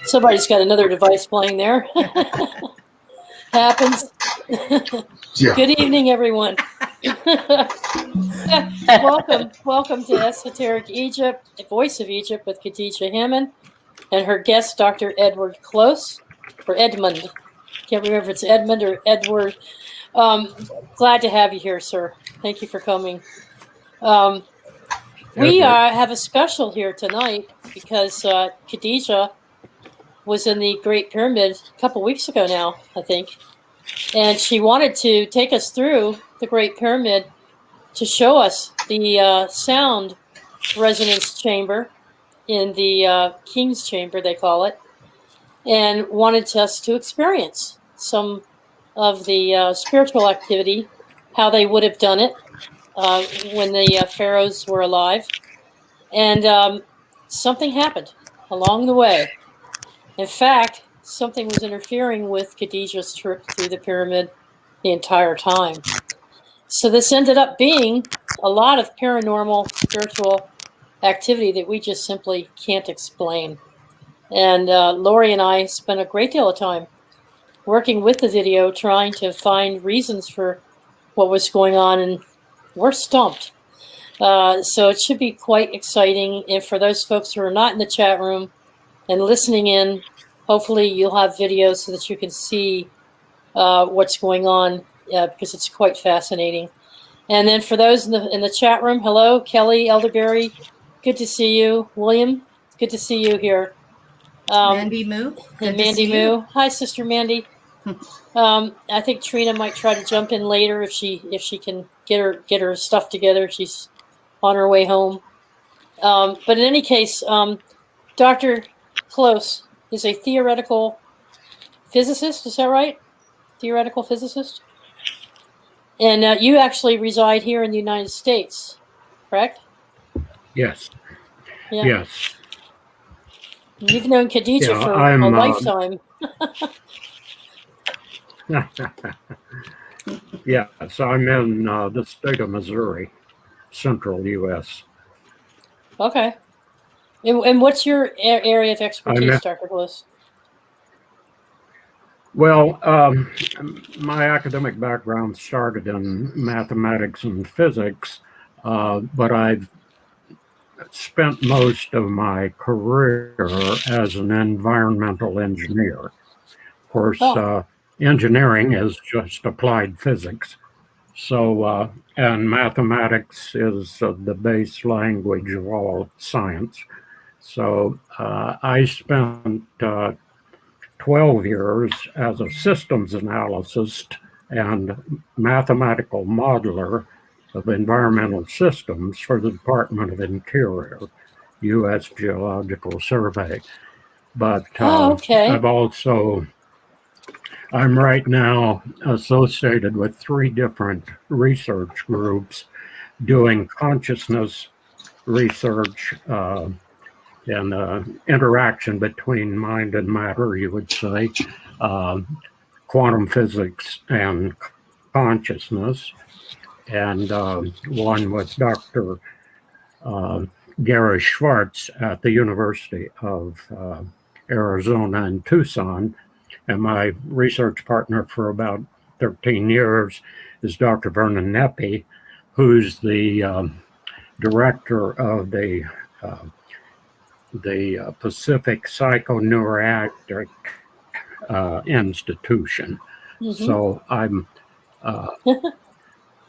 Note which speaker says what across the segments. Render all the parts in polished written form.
Speaker 1: Somebody's got another device playing there. Happens.
Speaker 2: Yeah.
Speaker 1: Good evening, everyone. Welcome to Esoteric Egypt, the Voice of Egypt with Khadija Hammond and her guest, Dr. Edward Close, or Edmund. Can't remember if it's Edmund or Edward. Glad to have you here, sir. Thank you for coming. We have a special here tonight because Khadija was in the Great Pyramid a couple weeks ago now, I think. And she wanted to take us through the Great Pyramid to show us the sound resonance chamber in the King's Chamber, they call it, and wanted us to experience some of the spiritual activity, how they would have done it when the pharaohs were alive. And something happened along the way. In fact, something was interfering with Khadija's trip through the pyramid the entire time. So this ended up being a lot of paranormal spiritual activity that we just simply can't explain. And Lori and I spent a great deal of time working with the video, trying to find reasons for what was going on, and we're stumped. So it should be quite exciting. And for those folks who are not in the chat room and listening in, hopefully you'll have videos so that you can see what's going on, because it's quite fascinating. And then for those in the chat room, hello, Kelly Elderberry, good to see you. William, good to see you here.
Speaker 3: Mandy Moo.
Speaker 1: And Mandy Moo. Hi, Sister Mandy. I think Trina might try to jump in later if she can get her stuff together. She's on her way home. But in any case, Dr. Close is a theoretical physicist. Is that right? Theoretical physicist? And you actually reside here in the United States, correct?
Speaker 4: Yes.
Speaker 1: Yeah.
Speaker 4: Yes.
Speaker 1: You've known Khadija for a lifetime.
Speaker 4: Yeah, so I'm in the state of Missouri, central U.S.
Speaker 1: Okay. And what's your area of expertise, Dr. Close?
Speaker 4: Well, my academic background started in mathematics and physics, but I've spent most of my career as an environmental engineer. Of course, engineering is just applied physics. So, and mathematics is the base language of all science. So I spent 12 years as a systems analyst and mathematical modeler of environmental systems for the Department of Interior, U.S. Geological Survey. But I'm right now associated with 3 different research groups doing consciousness research and interaction between mind and matter, you would say, quantum physics and consciousness, and one with Dr. Gary Schwartz at the University of Arizona in Tucson. And my research partner for about 13 years is Dr. Vernon Neppy, who's the director of the Pacific Psychoneuroactive Institution. Mm-hmm. So I'm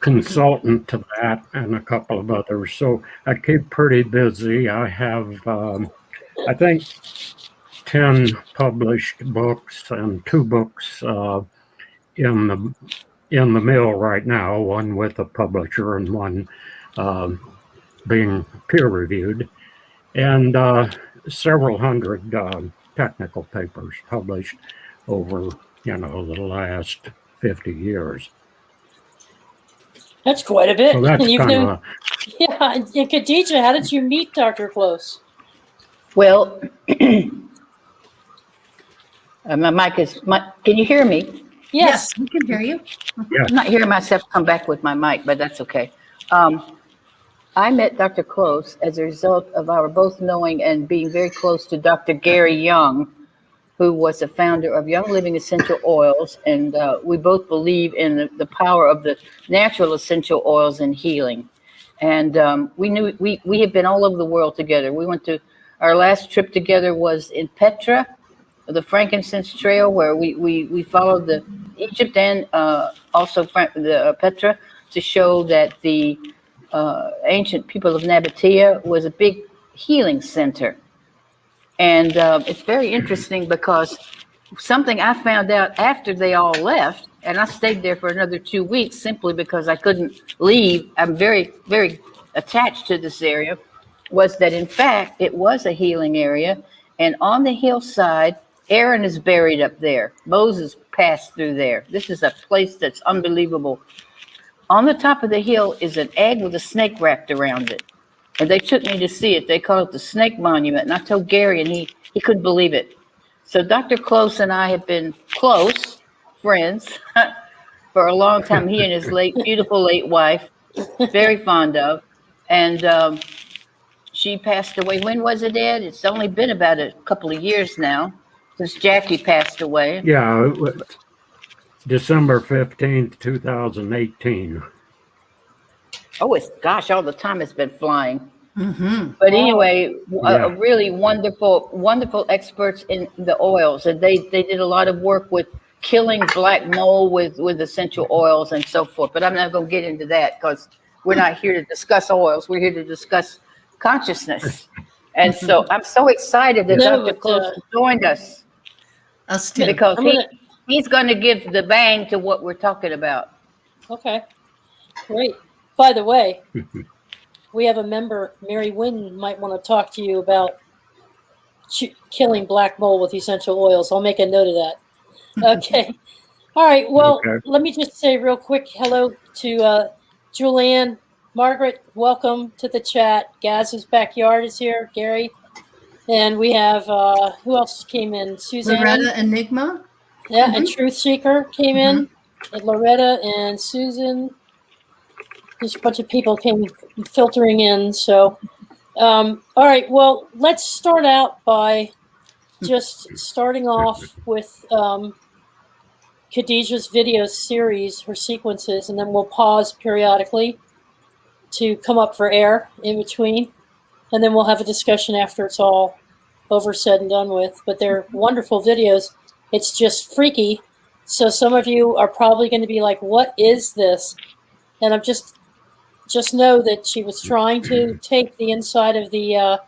Speaker 4: consultant to that and a couple of others. So I keep pretty busy. I have, I think, 10 published books and 2 books in the mill right now, one with a publisher and one being peer reviewed, and several hundred technical papers published over, the last 50 years.
Speaker 1: That's quite a bit.
Speaker 4: So that's kind of
Speaker 1: yeah. And Khadija, how did you meet Dr. Close?
Speaker 3: Well, my mic is. Can you hear me?
Speaker 1: Yes,
Speaker 3: we can hear you.
Speaker 4: Yeah.
Speaker 3: I'm not hearing myself come back with my mic, but that's okay. I met Dr. Close as a result of our both knowing and being very close to Dr. Gary Young, who was the founder of Young Living Essential Oils. And we both believe in the power of the natural essential oils in healing. And we knew we had been all over the world together. We went to, our last trip together was in Petra, the frankincense trail, where we followed the Egypt and also the Petra, to show that the ancient people of Nabatea was a big healing center. And it's very interesting because something I found out after they all left, and I stayed there for another 2 weeks simply because I couldn't leave. I'm very, very attached to this area, was that in fact it was a healing area. And on the hillside, Aaron is buried up there. Moses passed through there. This is a place that's unbelievable. On the top of the hill is an egg with a snake wrapped around it. And they took me to see it. They call it the Snake Monument. And I told Gary, and he couldn't believe it. So Dr. Close and I have been close friends for a long time. He and his beautiful late wife, very fond of. And she passed away. When was it, Ed? It's only been about a couple of years now since Jackie passed away.
Speaker 4: Yeah, December 15th, 2018.
Speaker 3: Oh, all the time it's been flying. Mm-hmm. But anyway, a really wonderful experts in the oils. And they did a lot of work with killing black mold with essential oils and so forth. But I'm not going to get into that because we're not here to discuss oils. We're here to discuss consciousness. And so I'm so excited that Dr. Close joined us. Because he's going to give the bang to what we're talking about.
Speaker 1: Okay, great. By the way, we have a member, Mary Wynn, might want to talk to you about killing black mold with essential oils. I'll make a note of that. Okay. All right. Well, Let me just say real quick hello to Julianne. Margaret, welcome to the chat. Gaz's Backyard is here. Gary. And we have, who else came in? Suzanne.
Speaker 5: Loretta Enigma.
Speaker 1: Yeah, and Truth Seeker came in. And Loretta and Susan. Just a bunch of people came filtering in. So, all right. Well, let's start out by just starting off with Khadija's video series, her sequences, and then we'll pause periodically to come up for air in between. And then we'll have a discussion after it's all over, said and done with. But they're wonderful videos. It's just freaky. So some of you are probably going to be like, what is this? And I'm just know that she was trying to take the inside of the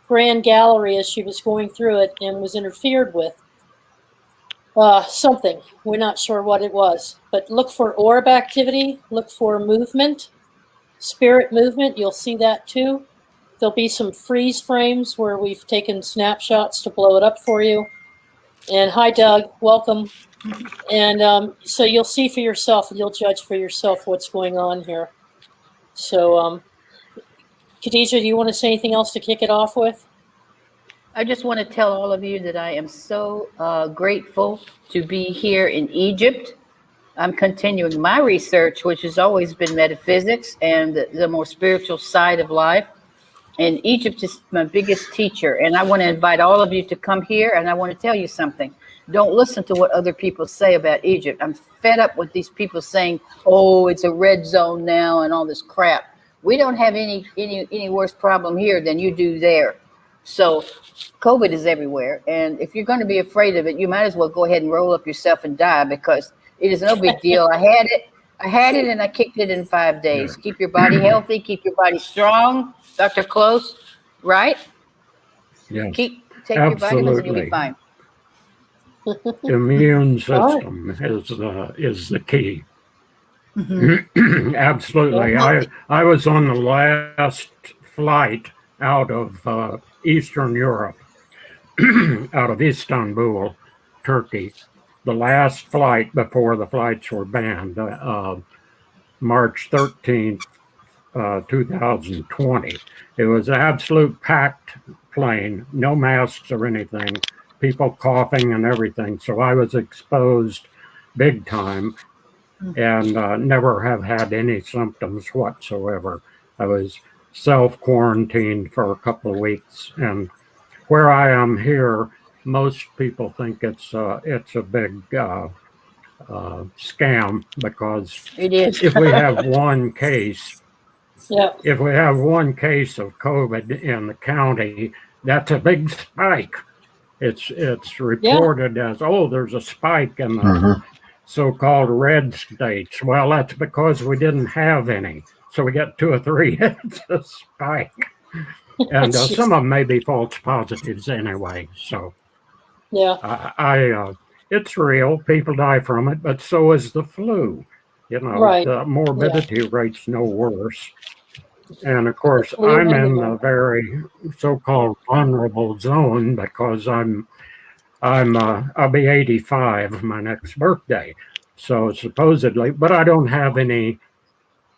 Speaker 1: Grand Gallery as she was going through it and was interfered with. Something. We're not sure what it was. But look for orb activity. Look for movement. Spirit movement. You'll see that too. There'll be some freeze frames where we've taken snapshots to blow it up for you. And hi, Doug. Welcome. And so you'll see for yourself and you'll judge for yourself what's going on here. So, Khadija, do you want to say anything else to kick it off with?
Speaker 3: I just want to tell all of you that I am so grateful to be here in Egypt. I'm continuing my research, which has always been metaphysics and the more spiritual side of life. And Egypt is my biggest teacher. And I want to invite all of you to come here. And I want to tell you something. Don't listen to what other people say about Egypt. I'm fed up with these people saying, oh, it's a red zone now and all this crap. We don't have any worse problem here than you do there. So COVID is everywhere. And if you're going to be afraid of it, you might as well go ahead and roll up yourself and die, because it is no big deal. I had it and I kicked it in 5 days. Keep your body healthy. Keep your body strong. Dr. Close, right?
Speaker 4: Yeah.
Speaker 3: Take your vitamins and you'll be fine.
Speaker 4: Immune system is the key. Mm-hmm. Absolutely. I was on the last flight out of Eastern Europe, out of Istanbul, Turkey. The last flight before the flights were banned, March 13th, 2020. It was an absolute packed plane, no masks or anything, people coughing and everything. So I was exposed big time and never have had any symptoms whatsoever. I was self-quarantined for a couple of weeks. And where I am here, most people think it's a big scam, because
Speaker 3: It is.
Speaker 4: if we have one case,
Speaker 1: Yeah.
Speaker 4: if we have one case of COVID in the county, that's a big spike. It's reported as, oh, there's a spike in the
Speaker 2: Mhm.
Speaker 4: so-called red states. Well, that's because we didn't have any. So we got 2 or 3, it's a spike. And some of them may be false positives anyway. So
Speaker 1: Yeah.
Speaker 4: it's real. People die from it, but so is the flu. You know,
Speaker 1: Right.
Speaker 4: the morbidity rate's no worse. And of course,
Speaker 1: flu
Speaker 4: I'm
Speaker 1: and
Speaker 4: in
Speaker 1: the-
Speaker 4: a very so-called vulnerable zone because I'll be 85 my next birthday. So supposedly, but I don't have any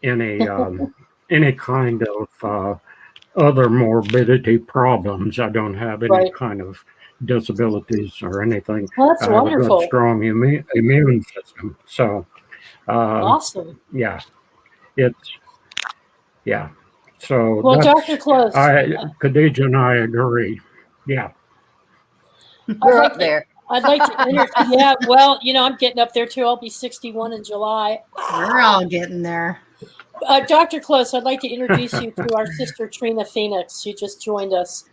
Speaker 4: kind of other morbidity problems. I don't have any
Speaker 1: Right.
Speaker 4: kind of disabilities or anything.
Speaker 1: Well, that's
Speaker 4: I have a
Speaker 1: wonderful.
Speaker 4: good, strong immune system. So,
Speaker 1: Awesome.
Speaker 4: yeah, it's yeah. So
Speaker 1: Well,
Speaker 4: that's
Speaker 1: Dr. Close,
Speaker 4: Khadija and I agree. Yeah.
Speaker 3: We're up there.
Speaker 1: I'd like to yeah, well, I'm getting up there too. I'll be 61 in July.
Speaker 5: We're all getting there.
Speaker 1: Dr. Close, I'd like to introduce you to our sister Trina Phoenix. She just joined us.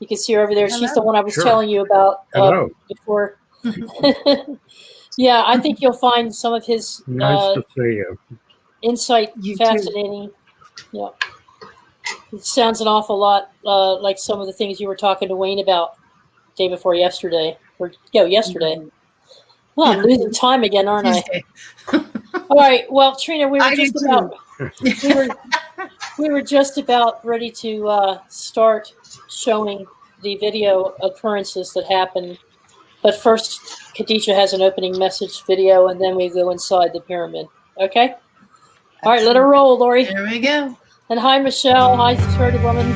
Speaker 1: You can see her over there. She's the one I was
Speaker 4: Sure.
Speaker 1: telling you about
Speaker 4: Hello.
Speaker 1: before. Yeah, I think you'll find some of his
Speaker 4: Nice to see you.
Speaker 1: insight
Speaker 5: You too.
Speaker 1: fascinating. Yeah. It sounds an awful lot like some of the things you were talking to Wayne about day before yesterday. Yesterday. Well, I'm losing time again, aren't I?
Speaker 5: Tuesday.
Speaker 1: All right. Well, Trina, we were
Speaker 5: I do
Speaker 1: just
Speaker 5: too.
Speaker 1: about we were just about ready to start showing the video occurrences that happened. But first, Khadija has an opening message video, and then we go inside the pyramid. Okay? All right, let her roll, Lori.
Speaker 5: Here we go.
Speaker 1: And hi, Michelle. Hi, Spirited Woman.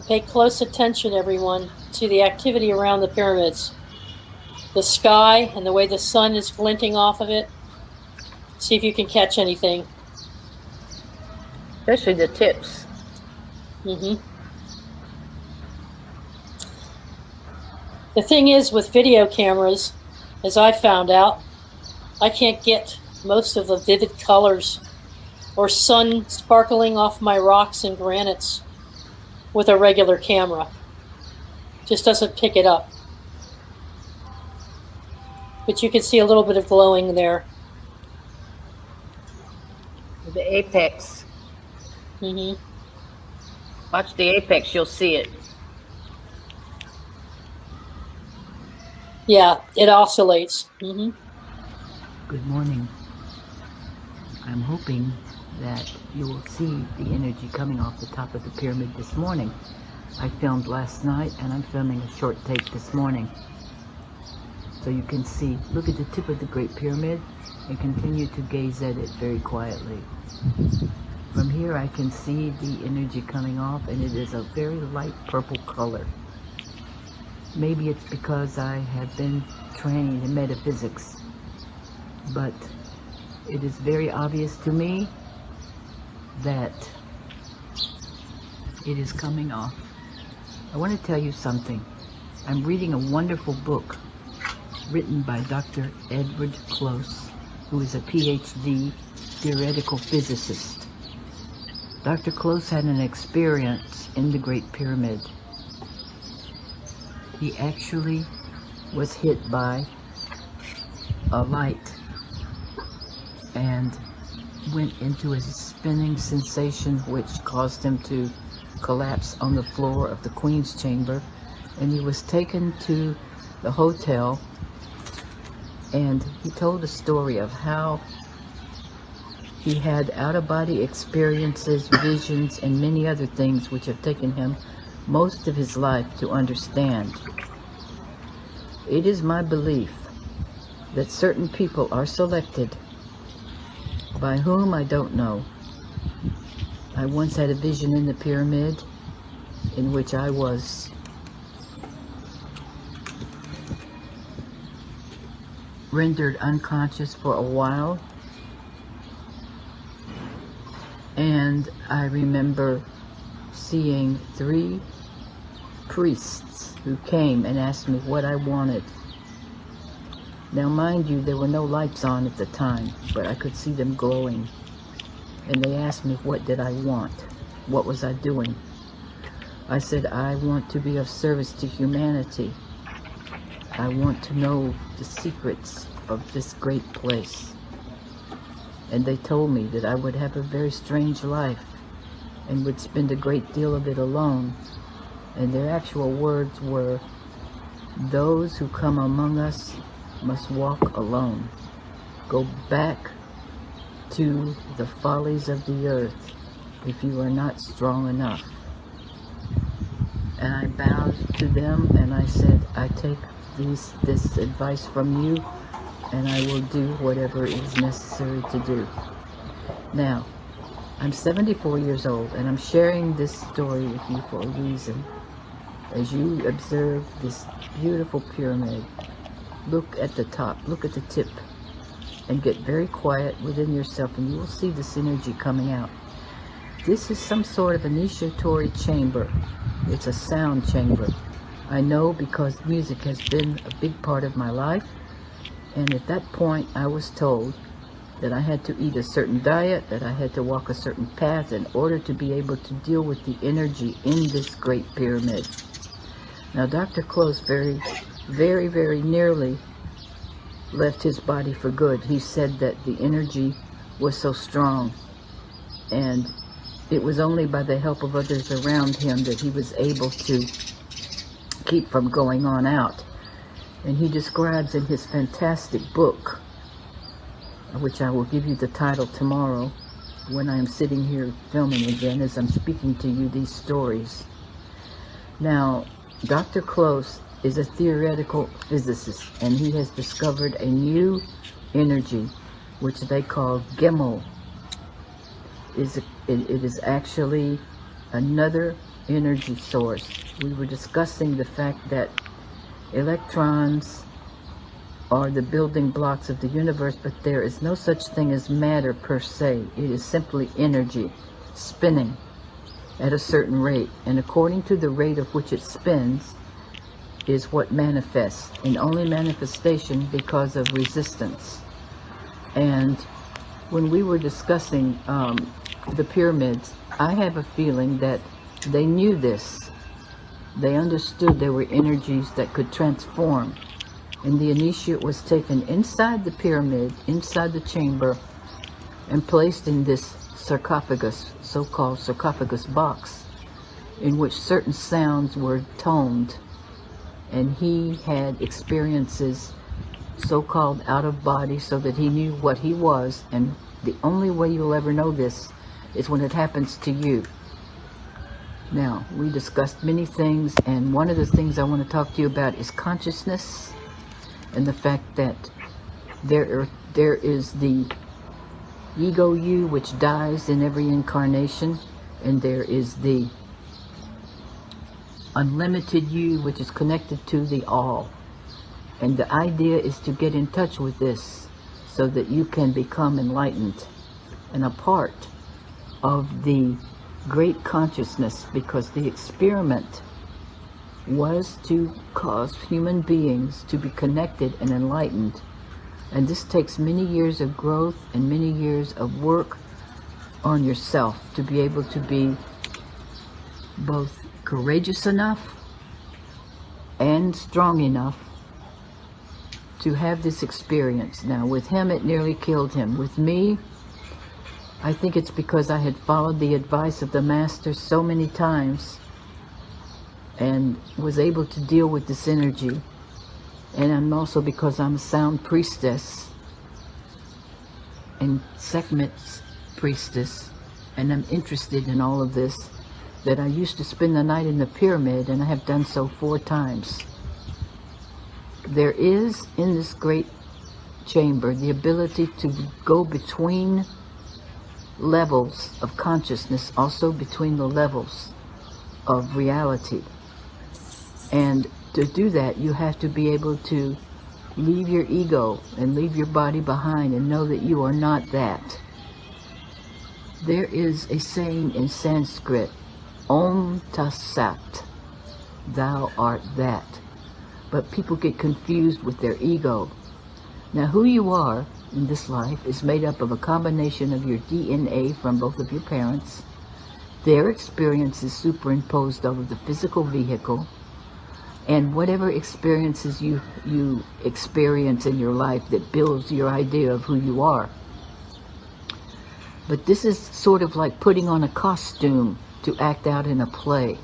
Speaker 1: Pay close attention, everyone, to the activity around the pyramids. The sky and the way the sun is glinting off of it. See if you can catch anything.
Speaker 3: Especially the tips.
Speaker 1: Mm-hmm. The thing is with video cameras, as I found out, I can't get most of the vivid colors or sun sparkling off my rocks and granites with a regular camera. Just doesn't pick it up. But you can see a little bit of glowing there.
Speaker 3: The apex.
Speaker 1: Mm-hmm.
Speaker 3: Watch the apex, you'll see it.
Speaker 1: Yeah, it oscillates. Mm-hmm.
Speaker 6: Good morning. I'm hoping that you will see the energy coming off the top of the pyramid this morning. I filmed last night and I'm filming a short take this morning. So you can see, look at the tip of the Great Pyramid and continue to gaze at it very quietly. From here I can see the energy coming off and it is a very light purple color. Maybe it's because I have been trained in metaphysics, but it is very obvious to me that it is coming off. I want to tell you something. I'm reading a wonderful book written by Dr. Edward Close, who is a PhD theoretical physicist. Dr. Close had an experience in the Great Pyramid. He actually was hit by a light and went into a spinning sensation which caused him to collapse on the floor of the Queen's chamber, and he was taken to the hotel, and he told a story of how he had out-of-body experiences, visions, and many other things which have taken him most of his life to understand. It is my belief that certain people are selected, by whom I don't know. I once had a vision in the pyramid in which I was rendered unconscious for a while, and I remember seeing 3 priests who came and asked me what I wanted. Now mind you, there were no lights on at the time, but I could see them glowing, and they asked me what did I want, what was I doing. I said, I want to be of service to humanity. I want to know the secrets of this great place. And they told me that I would have a very strange life and would spend a great deal of it alone. And their actual words were, those who come among us must walk alone. Go back to the follies of the earth if you are not strong enough. And I bowed to them and I said, I take this advice from you, and I will do whatever is necessary to do. Now, I'm 74 years old, and I'm sharing this story with you for a reason. As you observe this beautiful pyramid, look at the top, look at the tip, and get very quiet within yourself, and you will see this energy coming out. This is some sort of initiatory chamber. It's a sound chamber. I know because music has been a big part of my life, and at that point I was told that I had to eat a certain diet, that I had to walk a certain path in order to be able to deal with the energy in this great pyramid. Now Dr. Close very nearly left his body for good. He said that the energy was so strong, and it was only by the help of others around him that he was able to keep from going on out. And he describes in his fantastic book, which I will give you the title tomorrow when I am sitting here filming again as I'm speaking to you these stories. Now, Dr. Close is a theoretical physicist, and he has discovered a new energy which they call Gemmel. It is actually another energy source. We were discussing the fact that electrons are the building blocks of the universe, but there is no such thing as matter per se. It is simply energy spinning at a certain rate, and according to the rate of which it spins is what manifests, and only manifestation because of resistance. And when we were discussing the pyramids, I have a feeling that they knew this. They understood there were energies that could transform, and the initiate was taken inside the pyramid, inside the chamber, and placed in this sarcophagus, so-called sarcophagus box, in which certain sounds were toned, and he had experiences so-called out of body, so that he knew what he was. And the only way you'll ever know this is when it happens to you. Now, we discussed many things, and one of the things I want to talk to you about is consciousness, and the fact that there is the ego you, which dies in every incarnation, and there is the unlimited you, which is connected to the all. And the idea is to get in touch with this so that you can become enlightened and a part of the great consciousness, because the experiment was to cause human beings to be connected and enlightened. And this takes many years of growth and many years of work on yourself to be able to be both courageous enough and strong enough to have this experience. Now, with him, it nearly killed him. With me, I think it's because I had followed the advice of the master so many times and was able to deal with this energy. And I'm also because I'm a sound priestess and Sekhmet priestess, and I'm interested in all of this, that I used to spend the night in the pyramid, and I have done so 4 times. There is in this great chamber the ability to go between levels of consciousness, also between the levels of reality. And to do that, you have to be able to leave your ego and leave your body behind and know that you are not that. There is a saying in Sanskrit, Om Tat Sat, thou art that. But people get confused with their ego. Now, who you are in this life is made up of a combination of your DNA from both of your parents, their experiences superimposed over the physical vehicle, and whatever experiences you experience in your life that builds your idea of who you are. But this is sort of like putting on a costume to act out in a play.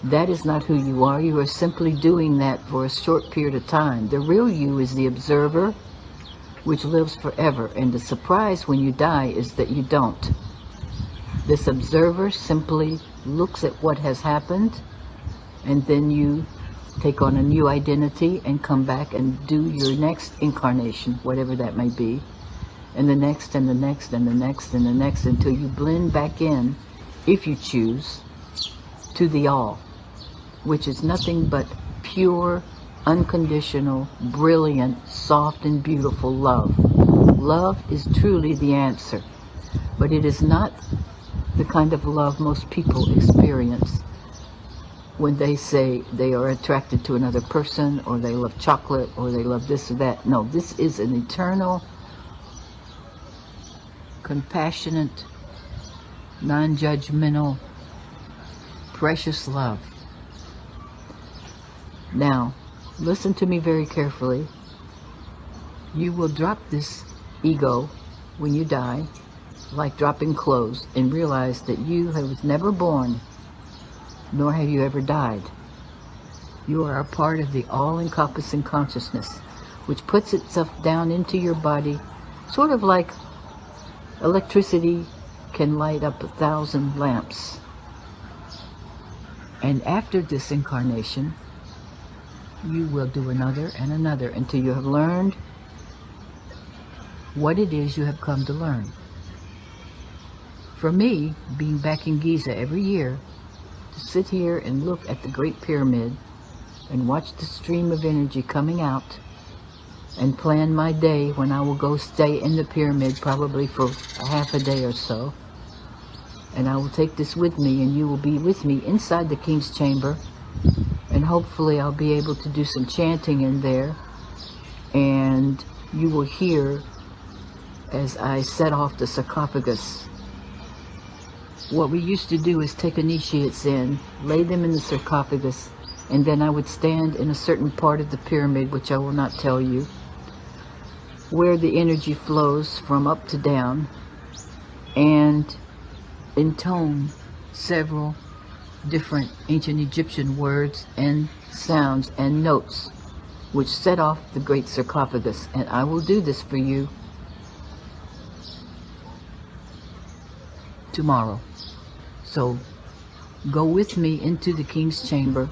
Speaker 6: That is not who you are. You are simply doing that for a short period of time. The real you is the observer, which lives forever. And the surprise when you die is that you don't. This observer simply looks at what has happened, and then you take on a new identity and come back and do your next incarnation, whatever that may be, and the next and the next and the next and the next, until you blend back in, if you choose, to the all, which is nothing but pure, unconditional, brilliant, soft and beautiful love. Love is truly the answer, but it is not the kind of love most people experience when they say they are attracted to another person, or they love chocolate, or they love this or that. No, this is an eternal, compassionate, non-judgmental, precious love. Now, listen to me very carefully. You will drop this ego when you die, like dropping clothes, and realize that you have never born, nor have you ever died. You are a part of the all-encompassing consciousness, which puts itself down into your body, sort of like electricity can light up 1,000 lamps. And after this incarnation, you will do another and another until you have learned what it is you have come to learn. For me, being back in Giza every year, to sit here and look at the Great Pyramid and watch the stream of energy coming out, and plan my day when I will go stay in the pyramid, probably for a half a day or so, and I will take this with me, and you will be with me inside the King's Chamber, and hopefully I'll be able to do some chanting in there, and you will hear as I set off the sarcophagus. What we used to do is take initiates in, lay them in the sarcophagus, and then I would stand in a certain part of the pyramid, which I will not tell you, where the energy flows from up to down, and intone several different ancient Egyptian words and sounds and notes which set off the great sarcophagus. And I will do this for you tomorrow. So go with me into the King's Chamber.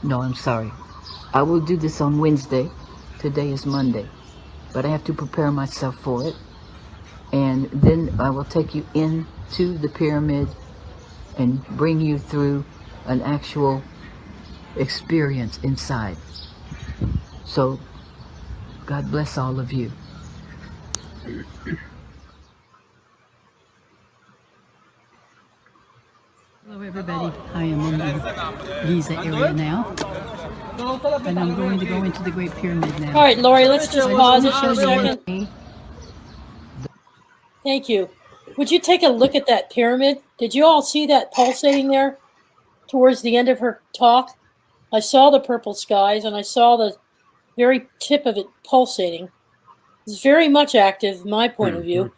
Speaker 6: No, I'm sorry. I will do this on Wednesday. Today is Monday. But I have to prepare myself for it. And then I will take you into the pyramid and bring you through an actual experience inside. So, God bless all of you.
Speaker 7: everybody. I am in the Giza area now, and I'm going to go into the Great Pyramid now.
Speaker 1: All right, Lori, let's just pause it for a
Speaker 7: Show you
Speaker 1: second. Thank you. Would you take a look at that pyramid? Did you all see that pulsating there towards the end of her talk? I saw the purple skies, and I saw the very tip of it pulsating. It's very much active, my point of view.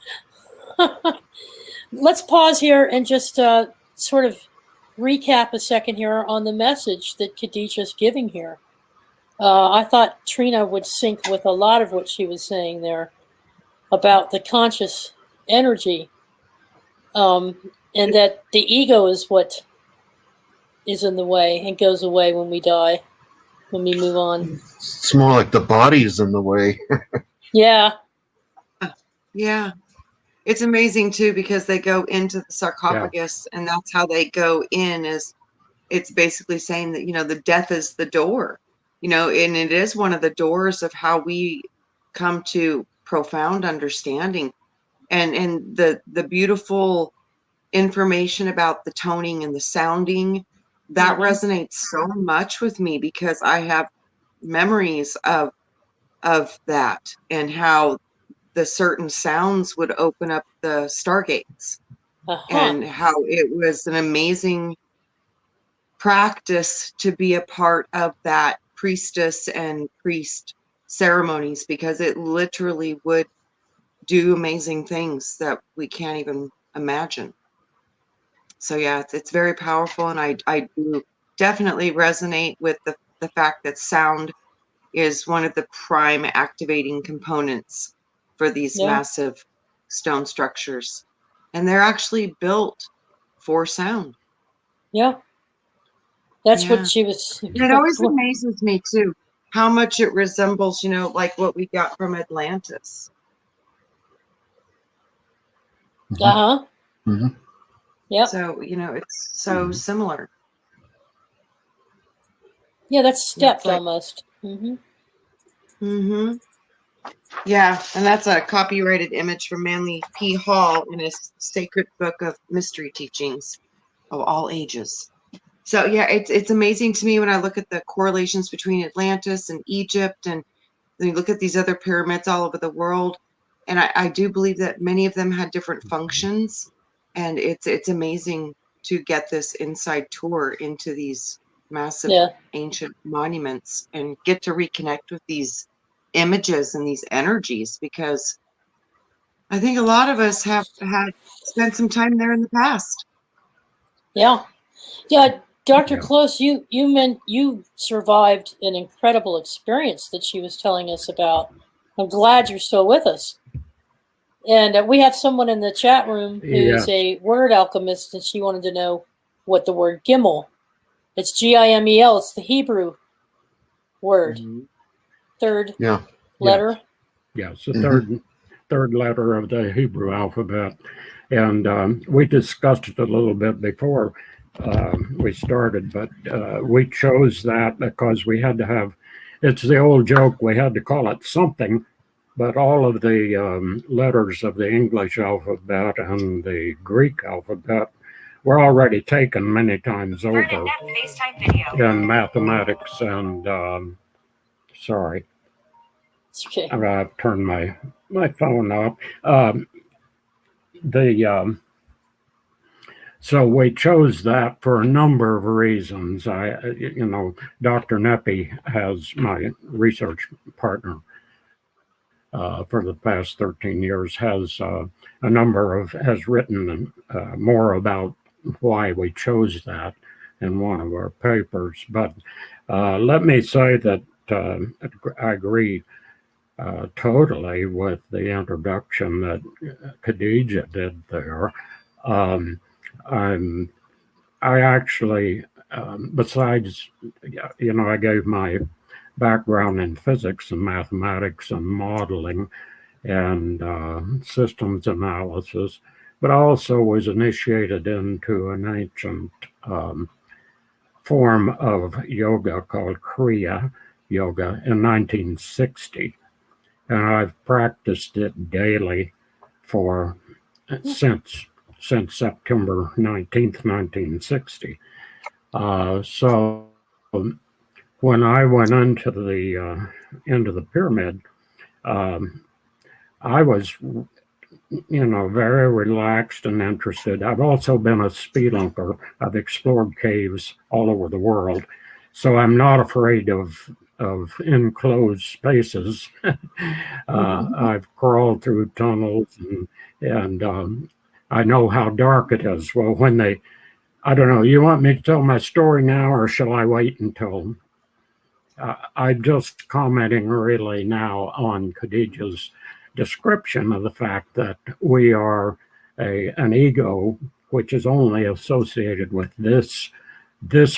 Speaker 1: Let's pause here and just sort of recap a second here on the message that Khadijah's giving here. I thought Trina would sync with a lot of what she was saying there about the conscious energy, and that the ego is what is in the way and goes away when we die, when we move on.
Speaker 2: It's more like the body's in the way.
Speaker 1: Yeah.
Speaker 8: Yeah. It's amazing too, because they go into the sarcophagus and that's how they go in. Is it's basically saying that, the death is the door, and it is one of the doors of how we come to profound understanding, and the beautiful information about the toning and the sounding that resonates so much with me, because I have memories of that, and how the certain sounds would open up the stargates, and how it was an amazing practice to be a part of that priestess and priest ceremonies, because it literally would do amazing things that we can't even imagine. So yeah, it's very powerful, and I do definitely resonate with the fact that sound is one of the prime activating components for these massive stone structures. And they're actually built for sound.
Speaker 1: Yeah. That's what she was.
Speaker 8: It always amazes me too, how much it resembles, like what we got from Atlantis.
Speaker 1: Uh-huh.
Speaker 2: Mm-hmm.
Speaker 8: Yeah. So, it's so similar.
Speaker 1: Yeah, that's stepped almost.
Speaker 8: Yeah, and that's a copyrighted image from Manly P. Hall in his Sacred Book of Mystery Teachings of all ages. So yeah, it's amazing to me when I look at the correlations between Atlantis and Egypt, and then you look at these other pyramids all over the world, and I do believe that many of them had different functions, and it's amazing to get this inside tour into these massive ancient monuments and get to reconnect with these images and these energies, because I think a lot of us have spent some time there in the past.
Speaker 1: Yeah. Dr. Close, you survived an incredible experience that she was telling us about. I'm glad you're still with us. And we have someone in the chat room who's a word alchemist, and she wanted to know what the word Gimel. It's Gimel. It's the Hebrew word. Third letter.
Speaker 4: Yeah, it's the third letter of the Hebrew alphabet. And we discussed it a little bit before we started, but we chose that because we had to have, it's the old joke, we had to call it something, but all of the letters of the English alphabet and the Greek alphabet were already taken many times over in mathematics and, sorry.
Speaker 1: Okay.
Speaker 4: I've turned my phone off. So we chose that for a number of reasons. Dr. Neppy has my research partner for the past 13 years, has written more about why we chose that in one of our papers. But let me say that I agree totally with the introduction that Khadija did there. I actually, besides, I gave my background in physics and mathematics and modeling and systems analysis, but I also was initiated into an ancient form of yoga called Kriya Yoga in 1960. And I've practiced it daily since since September 19th, 1960. So when I went into the pyramid, I was, very relaxed and interested. I've also been a spelunker. I've explored caves all over the world, so I'm not afraid of enclosed spaces. I've crawled through tunnels, and I know how dark it is. Well, I don't know, you want me to tell my story now, or shall I wait until? I'm just commenting really now on Khadija's description of the fact that we are an ego which is only associated with this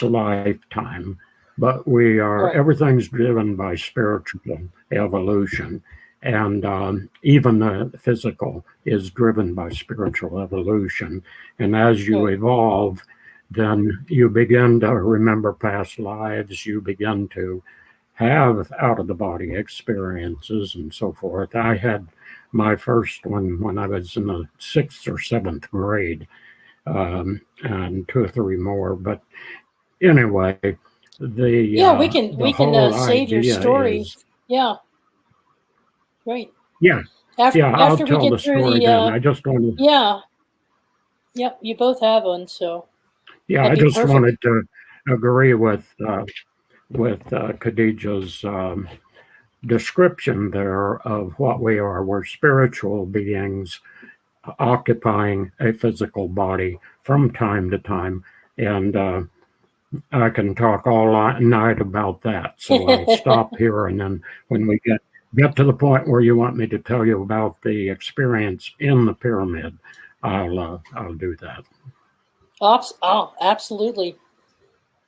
Speaker 4: lifetime, but we are
Speaker 1: Right.
Speaker 4: everything's driven by spiritual evolution, and even the physical is driven by spiritual evolution. And as you
Speaker 1: Right.
Speaker 4: evolve, then you begin to remember past lives. You begin to have out of the body experiences and so forth. I had my first one when I was in the 6th or 7th grade, and 2 or 3 more. But anyway,
Speaker 1: Yeah, we
Speaker 4: the
Speaker 1: can
Speaker 4: whole
Speaker 1: save your
Speaker 4: idea
Speaker 1: story.
Speaker 4: is,
Speaker 1: Yeah, great.
Speaker 4: yeah, I'll
Speaker 1: After we
Speaker 4: tell the
Speaker 1: get through
Speaker 4: story
Speaker 1: the
Speaker 4: then. I just wanted,
Speaker 1: yeah, yep, you both have one, so
Speaker 4: yeah,
Speaker 1: that'd
Speaker 4: I
Speaker 1: be
Speaker 4: just
Speaker 1: perfect.
Speaker 4: wanted to agree with Khadijah's description there of what we are. We're spiritual beings occupying a physical body from time to time, and I can talk all night about that. So I'll stop here, and then when we get to the point where you want me to tell you about the experience in the pyramid, I'll do that.
Speaker 1: Oh, absolutely.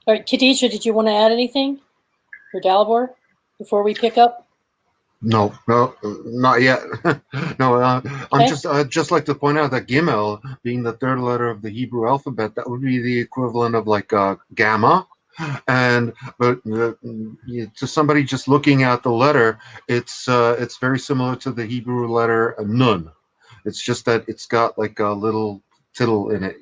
Speaker 1: All right, Khadija, did you want to add anything, or Dalibor, before we pick up?
Speaker 2: No, not yet. No, I'm
Speaker 1: Okay.
Speaker 2: just like to point out that Gimel, being the third letter of the Hebrew alphabet, that would be the equivalent of like gamma. But to somebody just looking at the letter, it's very similar to the Hebrew letter nun. It's just that it's got like a little tittle in it,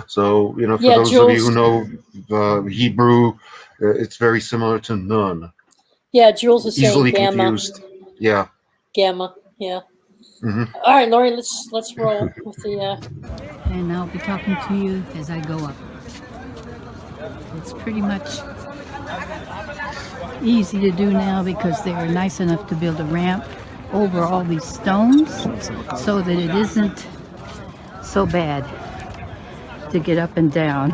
Speaker 2: So for
Speaker 1: Yeah,
Speaker 2: those of you who
Speaker 1: Jules.
Speaker 2: know Hebrew, it's very similar to nun.
Speaker 1: Yeah, Jules is saying
Speaker 2: Easily
Speaker 1: gamma.
Speaker 2: confused. Yeah.
Speaker 1: Gamma. Yeah.
Speaker 2: Hmm.
Speaker 1: All right, Lori, let's roll with the.
Speaker 7: And I'll be talking to you as I go up. It's pretty much easy to do now because they are nice enough to build a ramp over all these stones so that it isn't so bad to get up and down,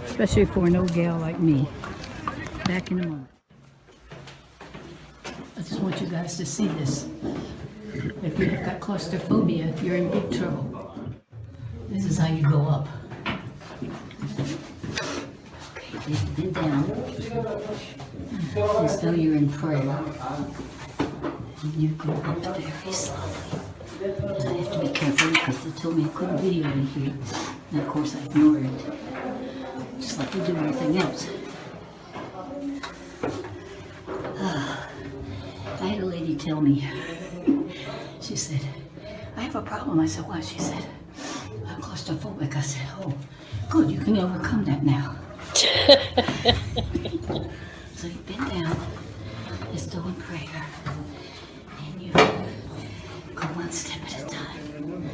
Speaker 7: especially for an old gal like me. Back in a moment. I just want you guys to see this. If you have got claustrophobia, you're in big trouble. This is how you go up. Okay, bend down. As though you're in prayer. And you go up very slowly. And I have to be careful because they told me I couldn't video in here. And of course I ignored it. Just like we do everything else. I had a lady tell me, she said, I have a problem. I said, what? She said, I'm claustrophobic. I said, oh, good, you can overcome that now. So you bend down, you're still in prayer, and you go one step at a time.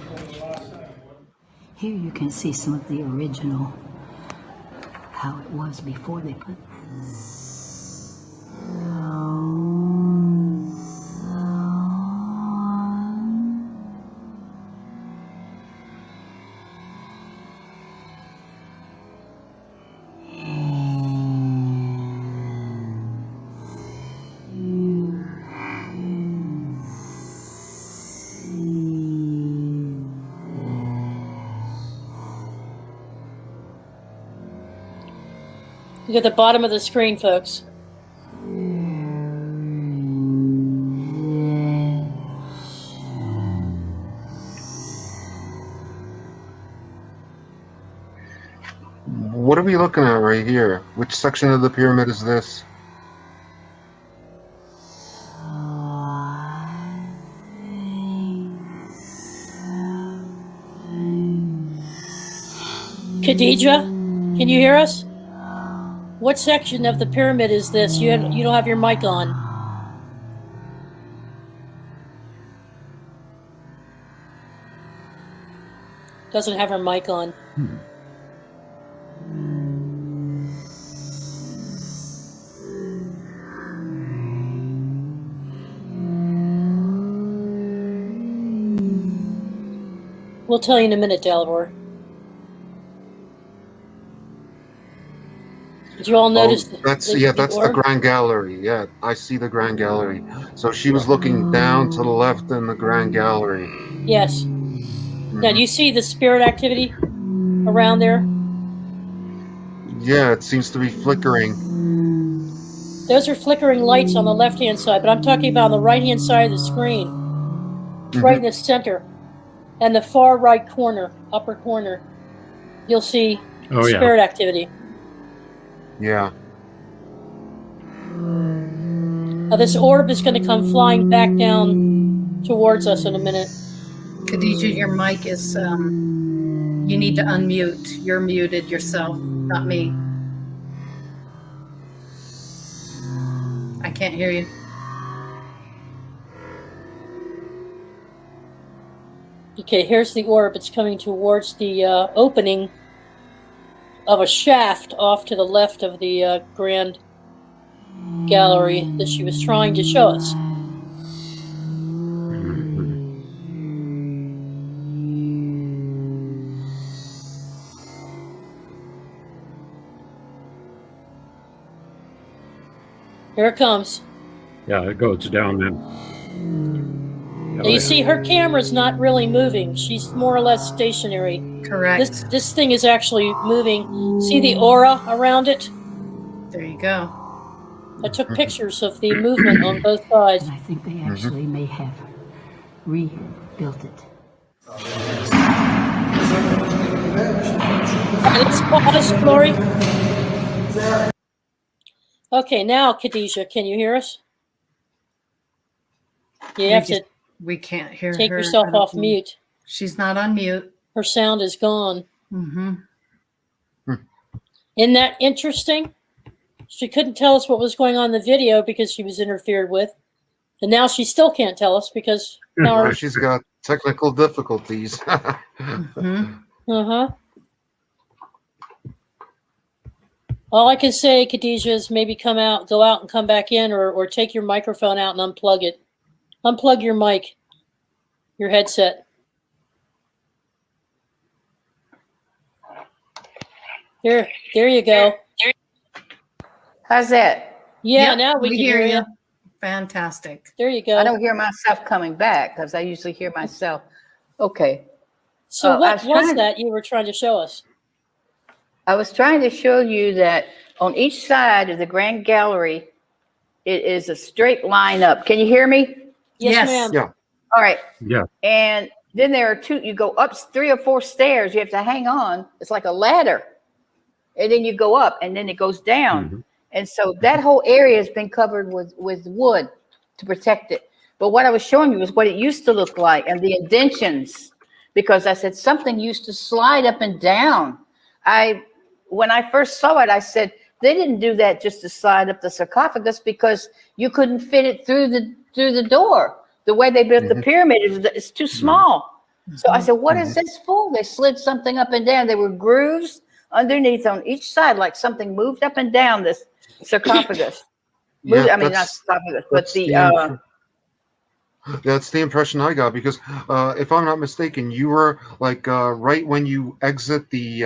Speaker 7: Here you can see some of the original, how it was before they put
Speaker 1: Look at the bottom of the screen, folks.
Speaker 2: What are we looking at right here? Which section of the pyramid is this?
Speaker 1: Khadija, can you hear us? What section of the pyramid is this? You don't have your mic on. Doesn't have her mic on. We'll tell you in a minute, Dalibor. Did you all notice?
Speaker 2: That's the Grand Gallery. Yeah, I see the Grand Gallery. So she was looking down to the left in the Grand Gallery.
Speaker 1: Yes. Now, do you see the spirit activity around there?
Speaker 2: Yeah, it seems to be flickering.
Speaker 1: Those are flickering lights on the left-hand side, but I'm talking about on the right-hand side of the screen, right in the center, and the far right corner, upper corner. You'll see spirit activity.
Speaker 2: Yeah.
Speaker 1: Now, this orb is going to come flying back down towards us in a minute.
Speaker 5: Khadija, your mic is, you need to unmute. You're muted yourself, not me. I can't hear you.
Speaker 1: Okay, here's the orb. It's coming towards the opening of a shaft off to the left of the Grand Gallery that she was trying to show us. Here it comes.
Speaker 4: Yeah, it goes down then.
Speaker 1: Now you see her camera's not really moving. She's more or less stationary.
Speaker 5: Correct.
Speaker 1: This thing is actually moving. See the aura around it?
Speaker 5: There you go.
Speaker 1: I took pictures of the movement on both sides.
Speaker 6: And I think they actually may have rebuilt it.
Speaker 1: Let's pause, Lori. Okay, now, Khadija, can you hear us? You have to
Speaker 5: We can't hear her.
Speaker 1: take yourself off mute.
Speaker 5: She's not on mute.
Speaker 1: Her sound is gone.
Speaker 5: Mm-hmm.
Speaker 1: Isn't that interesting? She couldn't tell us what was going on in the video because she was interfered with. And now she still can't tell us because now
Speaker 2: She's got technical difficulties.
Speaker 5: Mm-hmm.
Speaker 1: Uh-huh. All I can say, Khadija, is maybe go out and come back in, or take your microphone out and unplug it. Unplug your mic, your headset. There you go.
Speaker 3: How's that?
Speaker 1: Yeah,
Speaker 5: Yep,
Speaker 1: now we can hear you.
Speaker 5: Fantastic.
Speaker 1: There you go.
Speaker 3: I don't hear myself coming back because I usually hear myself. Okay.
Speaker 1: So what
Speaker 3: I
Speaker 1: was that you were trying to show us?
Speaker 3: I was trying to show you that on each side of the Grand Gallery, it is a straight line up. Can you hear me?
Speaker 1: Yes, ma'am.
Speaker 2: Yeah.
Speaker 3: All right.
Speaker 4: Yeah.
Speaker 3: And then there are two, you go up 3 or 4 stairs. You have to hang on. It's like a ladder. And then you go up and then it goes down.
Speaker 4: Mm-hmm.
Speaker 3: And so that whole area has been covered with wood to protect it. But what I was showing you was what it used to look like and the indentions, because I said something used to slide up and down. When I first saw it, I said, they didn't do that just to slide up the sarcophagus because you couldn't fit it through the door. The way they built the pyramid is too small. So I said, what is this for? They slid something up and down. There were grooves underneath on each side, like something moved up and down this sarcophagus.
Speaker 2: Yeah,
Speaker 3: Not sarcophagus, but
Speaker 2: that's the impression I got, because if I'm not mistaken, you were like right when you exit the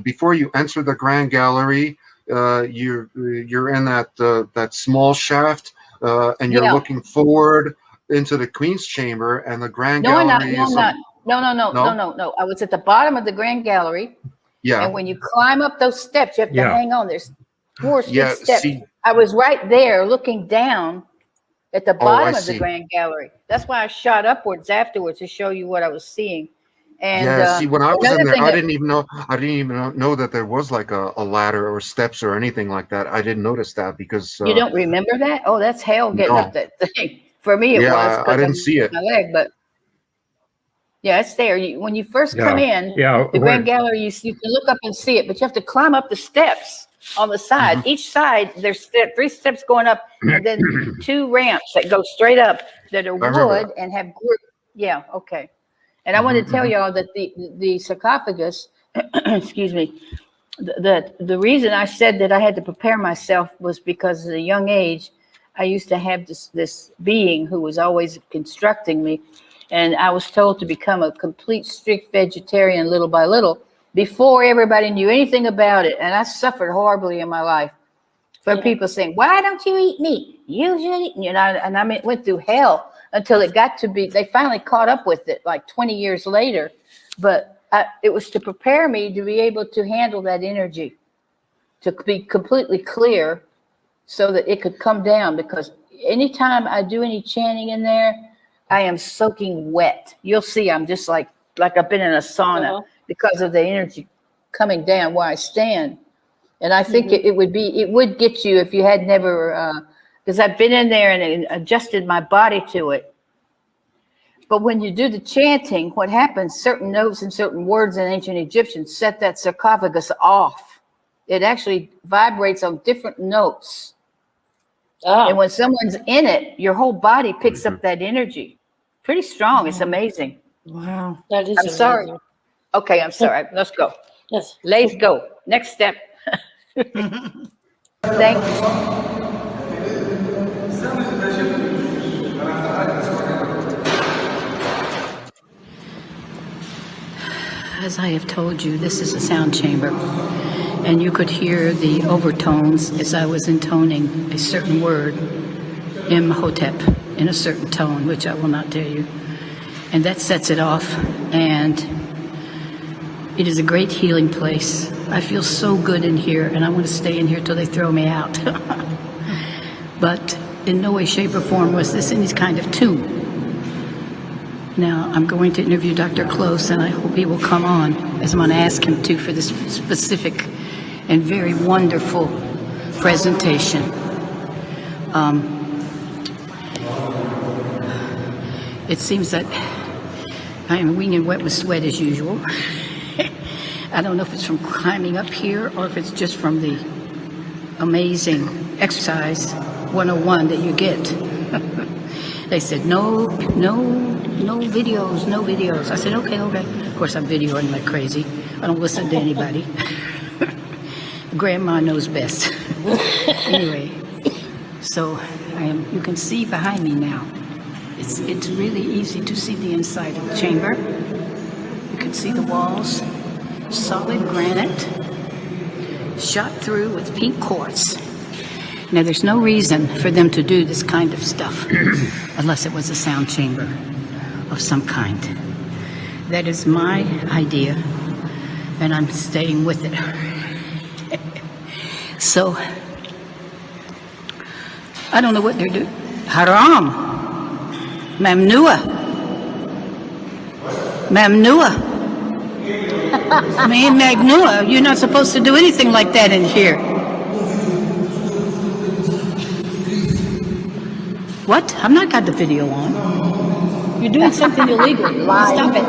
Speaker 2: before you enter the Grand Gallery, you're in that small shaft, and you're looking forward into the Queen's Chamber, and the Grand Gallery is.
Speaker 3: No. I was at the bottom of the Grand Gallery.
Speaker 2: Yeah.
Speaker 3: And when you climb up those steps, you have to hang on. There's 4 steps.
Speaker 2: See,
Speaker 3: I was right there looking down at the bottom of the
Speaker 2: see.
Speaker 3: Grand Gallery. That's why I shot upwards afterwards to show you what I was seeing. And
Speaker 2: see, when I was in there, I
Speaker 3: that-
Speaker 2: didn't even know that there was like a ladder or steps or anything like that. I didn't notice that because
Speaker 3: you don't remember that? Oh, that's hell getting up that thing. For me, it was.
Speaker 2: I didn't see it.
Speaker 3: My leg, but Yeah, it's there. When you first come in,
Speaker 4: Yeah,
Speaker 3: the Grand Gallery, you can look up and see it, but you have to climb up the steps on the side. Each side, there's 3 steps going up, and then 2 ramps that go straight up that are wood and have group. Yeah, okay. And I want to tell y'all that the sarcophagus, excuse me, the reason I said that I had to prepare myself was because at a young age, I used to have this being who was always constructing me. And I was told to become a complete strict vegetarian little by little before everybody knew anything about it. And I suffered horribly in my life from people saying, why don't you eat meat? You should eat, you know, and I mean, went through hell until it got to be, they finally caught up with it like 20 years later. But it was to prepare me to be able to handle that energy, to be completely clear so that it could come down. Because anytime I do any chanting in there, I am soaking wet. You'll see I'm just like I've been in a sauna because of the energy coming down where I stand. And I think it would get you if you had never, because I've been in there and adjusted my body to it. But when you do the chanting, what happens, certain notes and certain words in ancient Egyptian set that sarcophagus off. It actually vibrates on different notes. Oh. And when someone's in it, your whole body picks up that energy. Pretty strong. It's amazing.
Speaker 5: Wow.
Speaker 1: That is
Speaker 3: I'm
Speaker 1: amazing.
Speaker 3: sorry. Okay, I'm sorry. Let's go.
Speaker 1: Yes.
Speaker 3: Let's go. Next step. Thank you.
Speaker 7: As I have told you, this is a sound chamber, and you could hear the overtones as I was intoning a certain word, Imhotep, in a certain tone, which I will not tell you. And that sets it off, and it is a great healing place. I feel so good in here, and I want to stay in here till they throw me out. But in no way, shape, or form was this any kind of tune. Now, I'm going to interview Dr. Close, and I hope he will come on, as I'm going to ask him to, for this specific and very wonderful presentation. It seems that I am wringing wet with sweat as usual. I don't know if it's from climbing up here or if it's just from the amazing exercise 101 that you get. They said, no videos. I said, okay. Of course, I'm videoing like crazy. I don't listen to anybody. Grandma knows best. Anyway, so you can see behind me now. It's really easy to see the inside of the chamber. You can see the walls, solid granite, shot through with pink quartz. Now, there's no reason for them to do this kind of stuff unless it was a sound chamber of some kind. That is my idea, and I'm staying with it. So, I don't know what they're doing. Haram. Mamnua. Magnua. You're not supposed to do anything like that in here. What? I've not got the video on. You're doing something illegal. Stop it.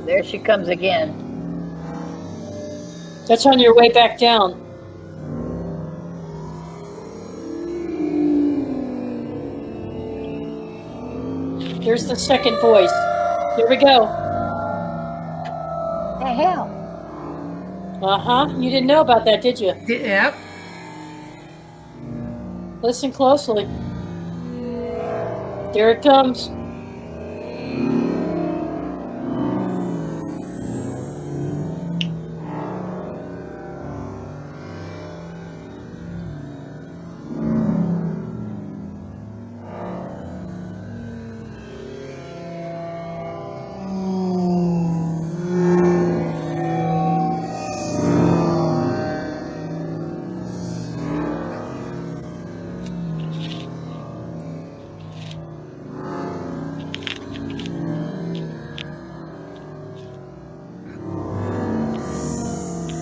Speaker 3: There she comes again.
Speaker 1: That's on your way back down. Here's the second voice. Here we go.
Speaker 3: The hell?
Speaker 1: You didn't know about that, did you?
Speaker 5: Yep.
Speaker 1: Listen closely. There it comes.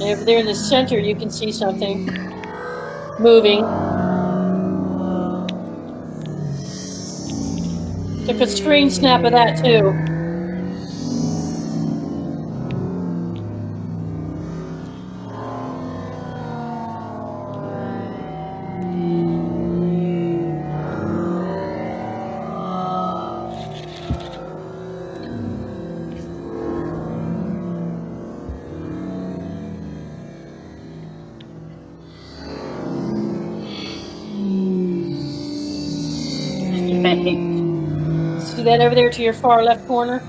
Speaker 1: Over there in the center, you can see something. moving. Took a screen snap of that too. See that over there to your far left corner?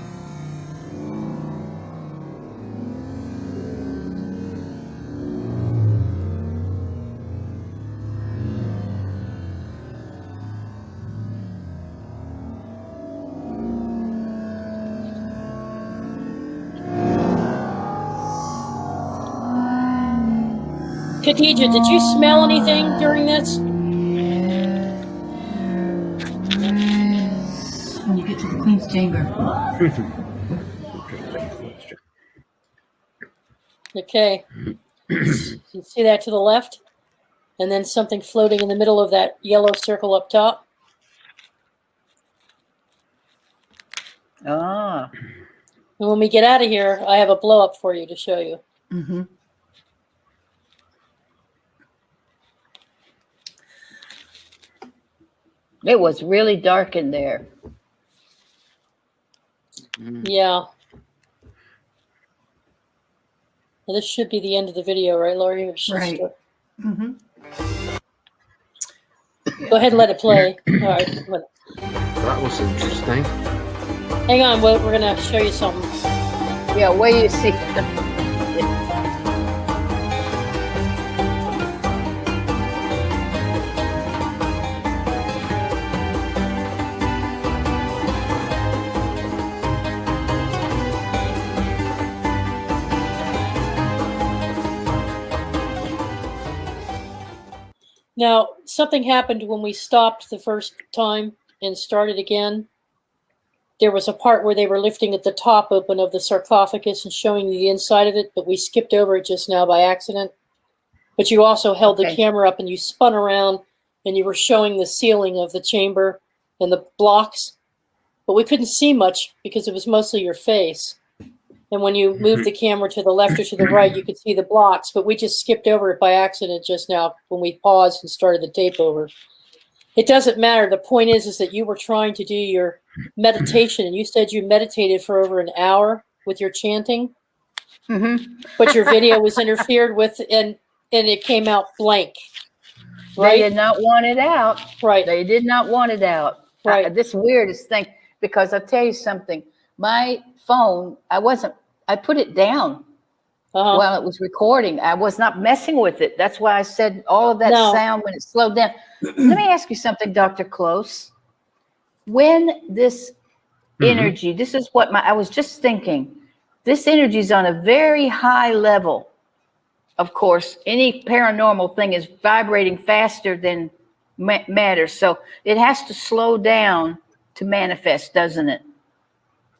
Speaker 1: Khadija, did you smell anything during this?
Speaker 7: When you get to the Queen's Chamber.
Speaker 1: Okay. You see that to the left? And then something floating in the middle of that yellow circle up top.
Speaker 3: Ah.
Speaker 1: And when we get out of here, I have a blow up for you to show you.
Speaker 3: Mm-hmm. It was really dark in there.
Speaker 1: Yeah. Well, this should be the end of the video, right, Lori? Or should
Speaker 5: Right.
Speaker 1: start-
Speaker 5: Mhm.
Speaker 1: Go ahead and let it play. All right.
Speaker 2: That was interesting.
Speaker 1: Hang on, we're going to show you something.
Speaker 3: Yeah, wait you see.
Speaker 1: Now, something happened when we stopped the first time and started again. There was a part where they were lifting at the top open of the sarcophagus and showing you the inside of it, but we skipped over it just now by accident. But you also held the
Speaker 3: Okay.
Speaker 1: camera up and you spun around and you were showing the ceiling of the chamber and the blocks, but we couldn't see much because it was mostly your face. And when you moved the camera to the left or to the right, you could see the blocks, but we just skipped over it by accident just now when we paused and started the tape over. It doesn't matter. The point is that you were trying to do your meditation, and you said you meditated for over an hour with your chanting, but your video was interfered with, and it came out blank.
Speaker 3: They
Speaker 1: Right?
Speaker 3: did not want it out.
Speaker 1: Right.
Speaker 3: They did not want it out.
Speaker 1: Right.
Speaker 3: This weirdest thing, because I'll tell you something. My phone, I put it down
Speaker 1: Uh-huh.
Speaker 3: while it was recording. I was not messing with it. That's why I said all of that
Speaker 1: No.
Speaker 3: sound when it slowed down. Let me ask you something, Dr. Close. When this energy, this is what I was just thinking, this energy is on a very high level. Of course, any paranormal thing is vibrating faster than matter. So it has to slow down to manifest, doesn't it?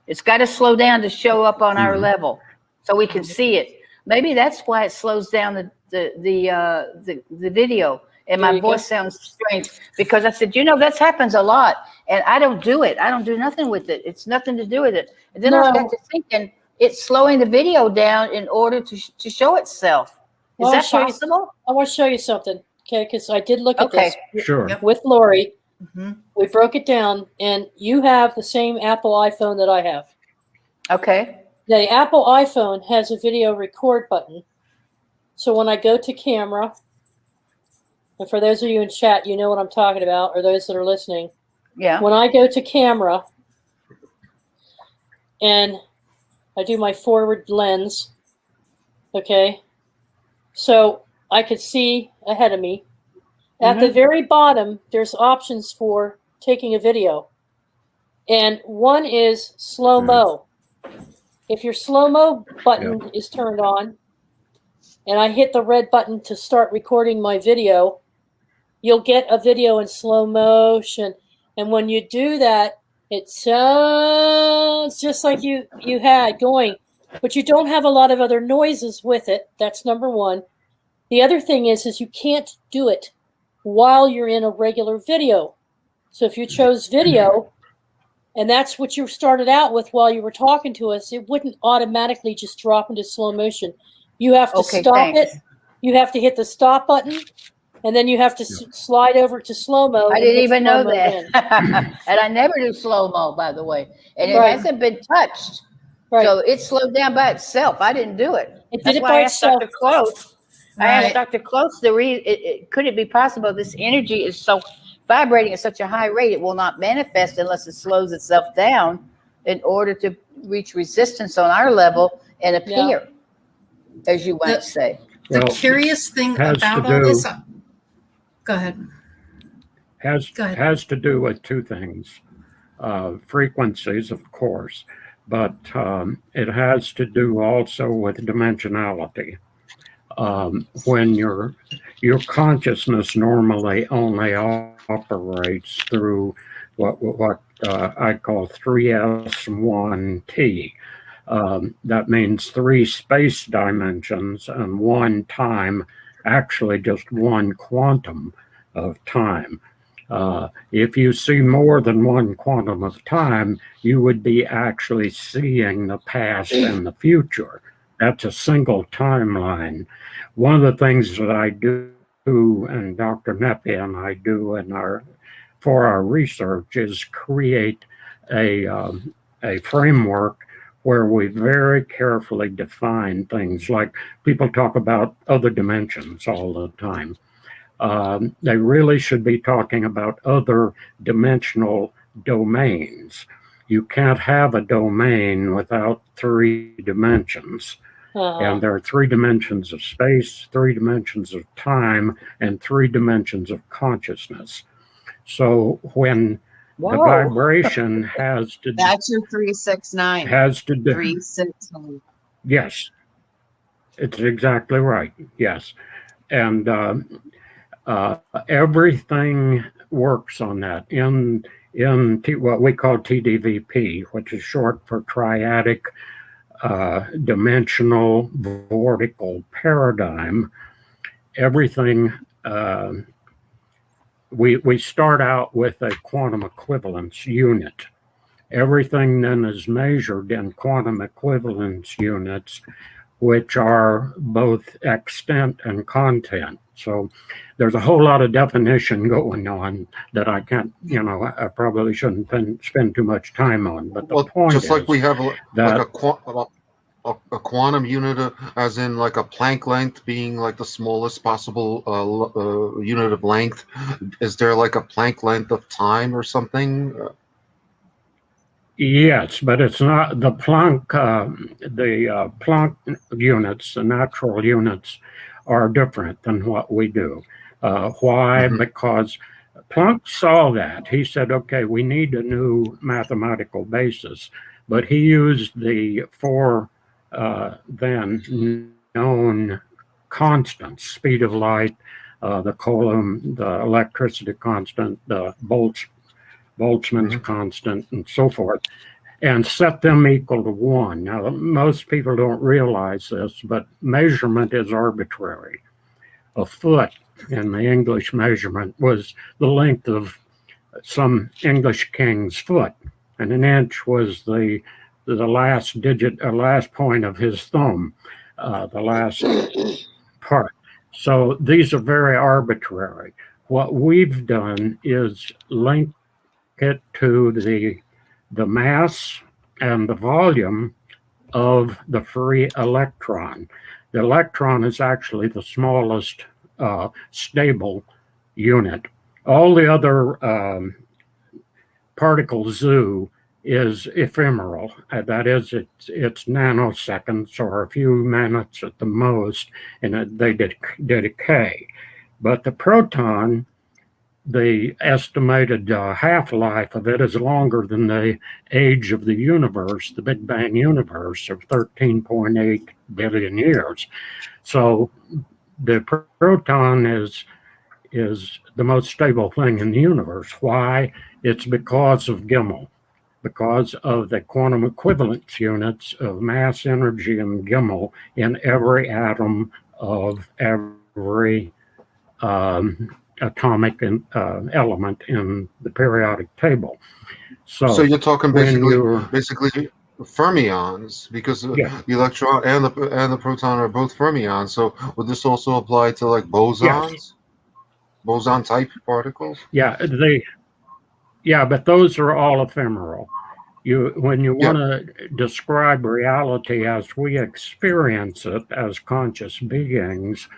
Speaker 3: It's got to slow down to show up on our level so we can see it. Maybe that's why it slows down the video. And
Speaker 1: There
Speaker 3: my
Speaker 1: you go.
Speaker 3: voice sounds strange because I said, that happens a lot. And I don't do it. I don't do nothing with it. It's nothing to do with it. And then I
Speaker 1: No.
Speaker 3: got to thinking it's slowing the video down in order to show itself. Is
Speaker 1: Well,
Speaker 3: that possible?
Speaker 1: I want to show you something, okay? Because I did look at
Speaker 3: Okay.
Speaker 1: this
Speaker 4: Sure.
Speaker 1: with Lori.
Speaker 5: Mhm.
Speaker 1: We broke it down, and you have the same Apple iPhone that I have.
Speaker 3: Okay.
Speaker 1: The Apple iPhone has a video record button. So when I go to camera, and for those of you in chat, you know what I'm talking about, or those that are listening.
Speaker 3: Yeah.
Speaker 1: When I go to camera and I do my forward lens, okay, so I could see ahead of me. At the very bottom, there's options for taking a video. And one is slow-mo. If your slow-mo button is turned on, and I hit the red button to start recording my video, you'll get a video in slow motion. And when you do that, it sounds just like you had going, but you don't have a lot of other noises with it. That's number one. The other thing is you can't do it while you're in a regular video. So if you chose video, and that's what you started out with while you were talking to us, it wouldn't automatically just drop into slow motion. You have to
Speaker 3: Okay,
Speaker 1: stop
Speaker 3: thanks.
Speaker 1: it. You have to hit the stop button, and then you have to slide over to slow-mo.
Speaker 3: I didn't even know that. And I never do slow-mo, by the way. And it
Speaker 1: Right.
Speaker 3: hasn't been touched.
Speaker 1: Right.
Speaker 3: So it slowed down by itself. I didn't do it.
Speaker 1: It did
Speaker 3: That's
Speaker 1: it
Speaker 3: why
Speaker 1: by
Speaker 3: I asked Dr.
Speaker 1: itself.
Speaker 3: Close. I asked
Speaker 5: Right.
Speaker 3: Dr. Close could it be possible this energy is so vibrating at such a high rate it will not manifest unless it slows itself down in order to reach resistance on our level and appear, as you might say.
Speaker 5: The
Speaker 4: Well,
Speaker 5: curious thing
Speaker 4: has
Speaker 5: about
Speaker 4: to
Speaker 5: all
Speaker 4: do-
Speaker 5: this, go ahead. Go ahead.
Speaker 4: has to do with two things. Frequencies, of course, but it has to do also with dimensionality. When your consciousness normally only operates through what I call 3S1T. That means 3 space dimensions and 1 time, actually just 1 quantum of time. If you see more than 1 quantum of time, you would be actually seeing the past and the future. That's a single timeline. One of the things that I do, and Dr. Nepi and I do for our research, is create a framework where we very carefully define things. Like people talk about other dimensions all the time. They really should be talking about other dimensional domains. You can't have a domain without 3 dimensions. And there are 3 dimensions of space, 3 dimensions of time, and 3 dimensions of consciousness. So when the vibration has to...
Speaker 8: That's your 369.
Speaker 4: Has to do...
Speaker 8: 369.
Speaker 4: Yes, it's exactly right. Yes. And everything works on that in what we call TDVP, which is short for triadic dimensional vortical paradigm. Everything, we start out with a quantum equivalence unit. Everything then is measured in quantum equivalence units, which are both extent and content. So there's a whole lot of definition going on that I can't, I probably shouldn't spend too much time on. But the point
Speaker 2: just
Speaker 4: is
Speaker 2: like we have
Speaker 4: that
Speaker 2: a quantum unit, as in like a Planck length being like the smallest possible unit of length. Is there like a Planck length of time or something?
Speaker 4: yes, but it's not the Planck. Planck units, the natural units, are different than what we do. Why?
Speaker 2: Mhm.
Speaker 4: Because Planck saw that. He said, okay, we need a new mathematical basis. But he used the 4 then known constants: speed of light, the Coulomb, the electricity constant, the Boltzmann's constant, and so forth, and set them equal to 1. Now, most people don't realize this, but measurement is arbitrary. A foot in the English measurement was the length of some English king's foot, and an inch was the last digit, or last point of his thumb, the last part. So these are very arbitrary. What we've done is link it to the mass and the volume of the free electron. The electron is actually the smallest stable unit. All the other particle zoo is ephemeral. That is, it's nanoseconds or a few minutes at the most, and they decay. But the proton, the estimated half-life of it is longer than the age of the universe, the Big Bang universe, of 13.8 billion years. So the proton is the most stable thing in the universe. Why? It's because of Gimmel, because of the quantum equivalence units of mass, energy, and Gimmel in every atom of every atomic element in the periodic table.
Speaker 2: So you're talking
Speaker 4: when you're
Speaker 2: basically fermions, because
Speaker 4: yeah,
Speaker 2: the electron and the proton are both fermions. So would this also apply to like
Speaker 4: yes,
Speaker 2: bosons, boson type particles?
Speaker 4: yeah, but those are all ephemeral. When you
Speaker 2: Yeah.
Speaker 4: want to describe reality as we experience it as conscious beings,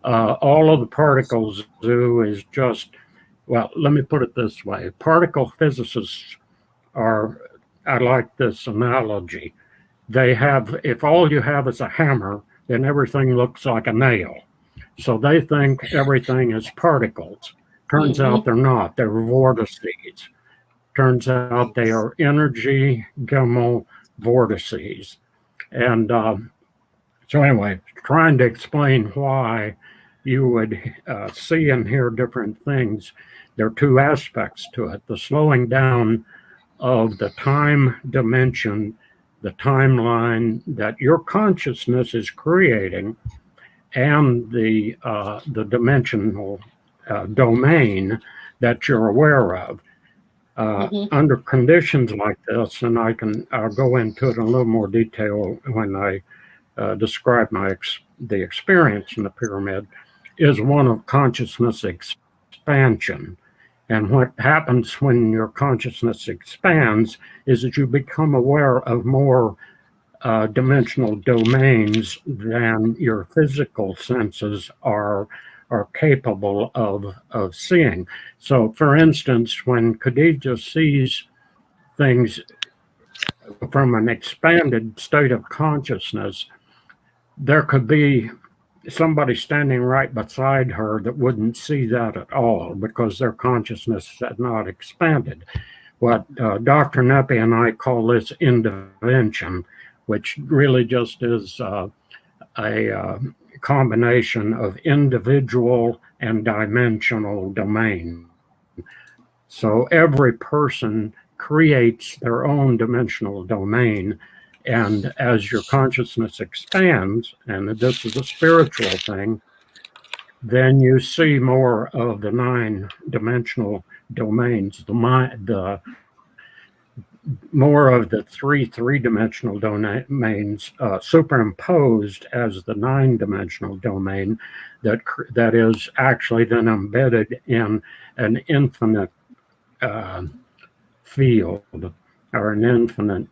Speaker 4: all of the particles do is just, well, let me put it this way. Particle physicists are, I like this analogy. They have, if all you have is a hammer, then everything looks like a nail. So they think everything is particles. Turns out they're not, they're vortices. Turns out they are energy gamma vortices. And so, anyway, trying to explain why you would see and hear different things, there are two aspects to it: the slowing down of the time dimension, the timeline that your consciousness is creating, and the dimensional domain that you're aware of. Under conditions like this, and I'll go into it in a little more detail when I describe the experience in the pyramid, is one of consciousness expansion. And what happens when your consciousness expands is that you become aware of more dimensional domains than your physical senses are capable of seeing. So, for instance, when Khadija sees things from an expanded state of consciousness, there could be somebody standing right beside her that wouldn't see that at all because their consciousness had not expanded. What Dr. Neppy and I call this intervention, which really just is a combination of individual and dimensional domain. So every person creates their own dimensional domain. And as your consciousness expands, and this is a spiritual thing, then you see more of the 9-dimensional domains, the more of the three-dimensional domains superimposed as the 9-dimensional domain that is actually then embedded in an infinite field or an infinite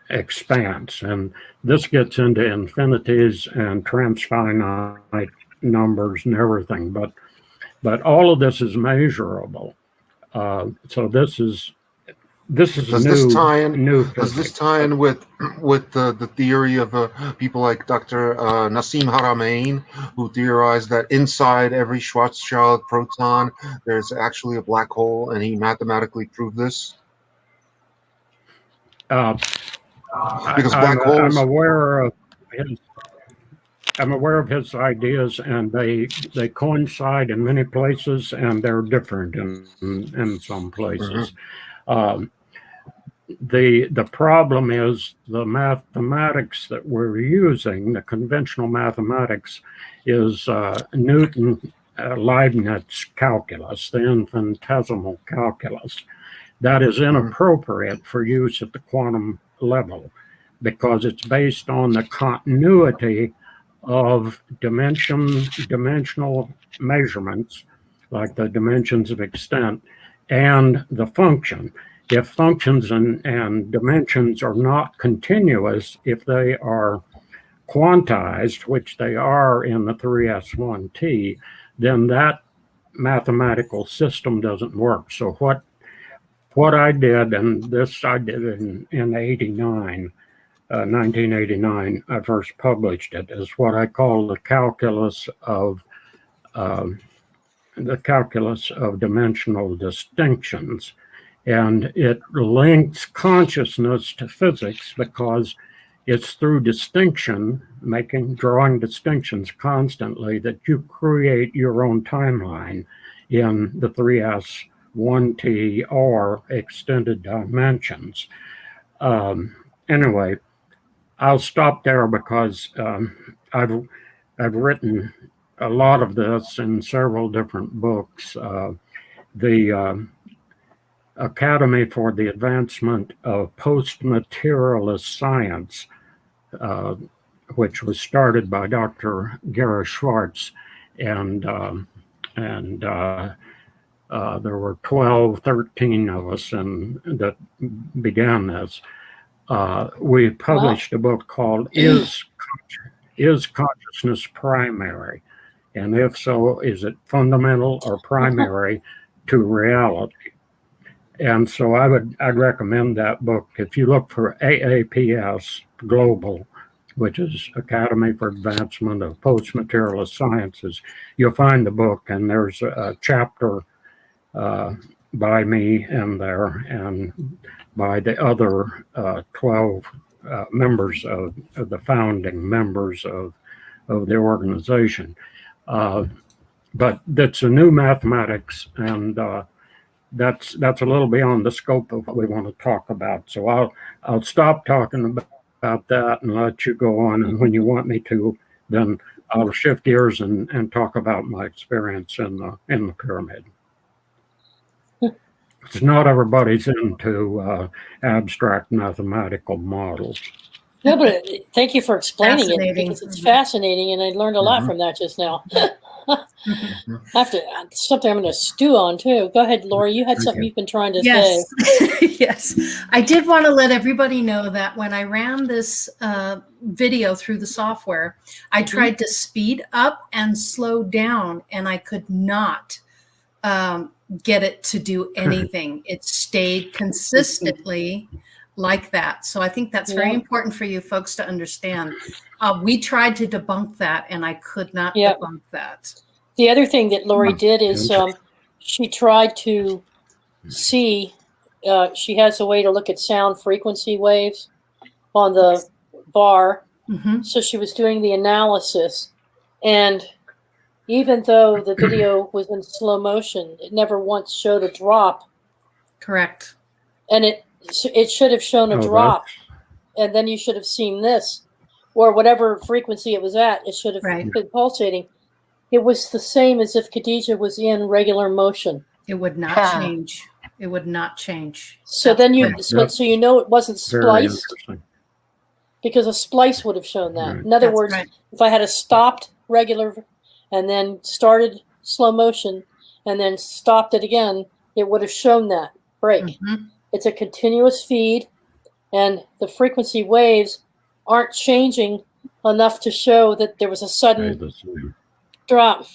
Speaker 4: expanse. And this gets into infinities and transfinite numbers and everything, but all of this is measurable. So this is
Speaker 2: Does
Speaker 4: new
Speaker 2: this tie in with the theory of people like Dr. Nassim Haramein, who theorized that inside every Schwarzschild proton there's actually a black hole, and he mathematically proved this? Because black holes.
Speaker 4: I'm aware of his ideas, and they coincide in many places, and they're different in some places. The problem is the mathematics that we're using, the conventional mathematics, is Newton Leibniz calculus, the infinitesimal calculus. That is inappropriate for use at the quantum level because it's based on the continuity of dimensional measurements, like the dimensions of extent, and the function. If functions and dimensions are not continuous, if they are quantized, which they are in the 3S1T, then that mathematical system doesn't work. So what I did, and this I did in 1989, I first published it, is what I call the calculus of dimensional distinctions. And it links consciousness to physics because it's through distinction, drawing distinctions constantly, that you create your own timeline in the 3S1T or extended dimensions. Anyway, I'll stop there because I've written a lot of this in several different books. The Academy for the Advancement of Post-Materialist Science, which was started by Dr. Gera Schwartz, and there were 12, 13 of us that began this. We published a book called Is Consciousness Primary? And if so, is it fundamental or primary to reality? And so I'd recommend that book. If you look for AAPS Global, which is Academy for Advancement of Post-Materialist Sciences, you'll find the book, and there's a chapter by me in there and by the other 12 members of the founding members of the organization. But that's a new mathematics, and that's a little beyond the scope of what we want to talk about. So I'll stop talking about that and let you go on. And when you want me to, then I'll shift gears and talk about my experience in the pyramid. It's not everybody's into abstract mathematical models.
Speaker 1: No, but thank you for explaining it, because it's fascinating, and I learned a lot from that just now. Something I'm going to stew on too. Go ahead, Lori. You had something you've been trying to say.
Speaker 5: Yes, I did want to let everybody know that when I ran this video through the software, I tried to speed up and slow down, and I could not get it to do anything. It stayed consistently like that. So I think that's very important for you folks to understand. We tried to debunk that, and I could not debunk that.
Speaker 1: The other thing that Lori did is she tried to see, she has a way to look at sound frequency waves on the bar. So she was doing the analysis, and even though the video was in slow motion, it never once showed a drop.
Speaker 5: Correct.
Speaker 1: And it should have shown a drop, and then you should have seen this, or whatever frequency it was at. It should have been pulsating. It was the same as if Khadija was in regular motion.
Speaker 5: It would not change. It would not change.
Speaker 1: So then so you know it wasn't spliced, because a splice would have shown that. In other words, if I had a stopped regular and then started slow motion and then stopped it again, it would have shown that break. It's a continuous feed, and the frequency waves aren't changing enough to show that there was a sudden drop.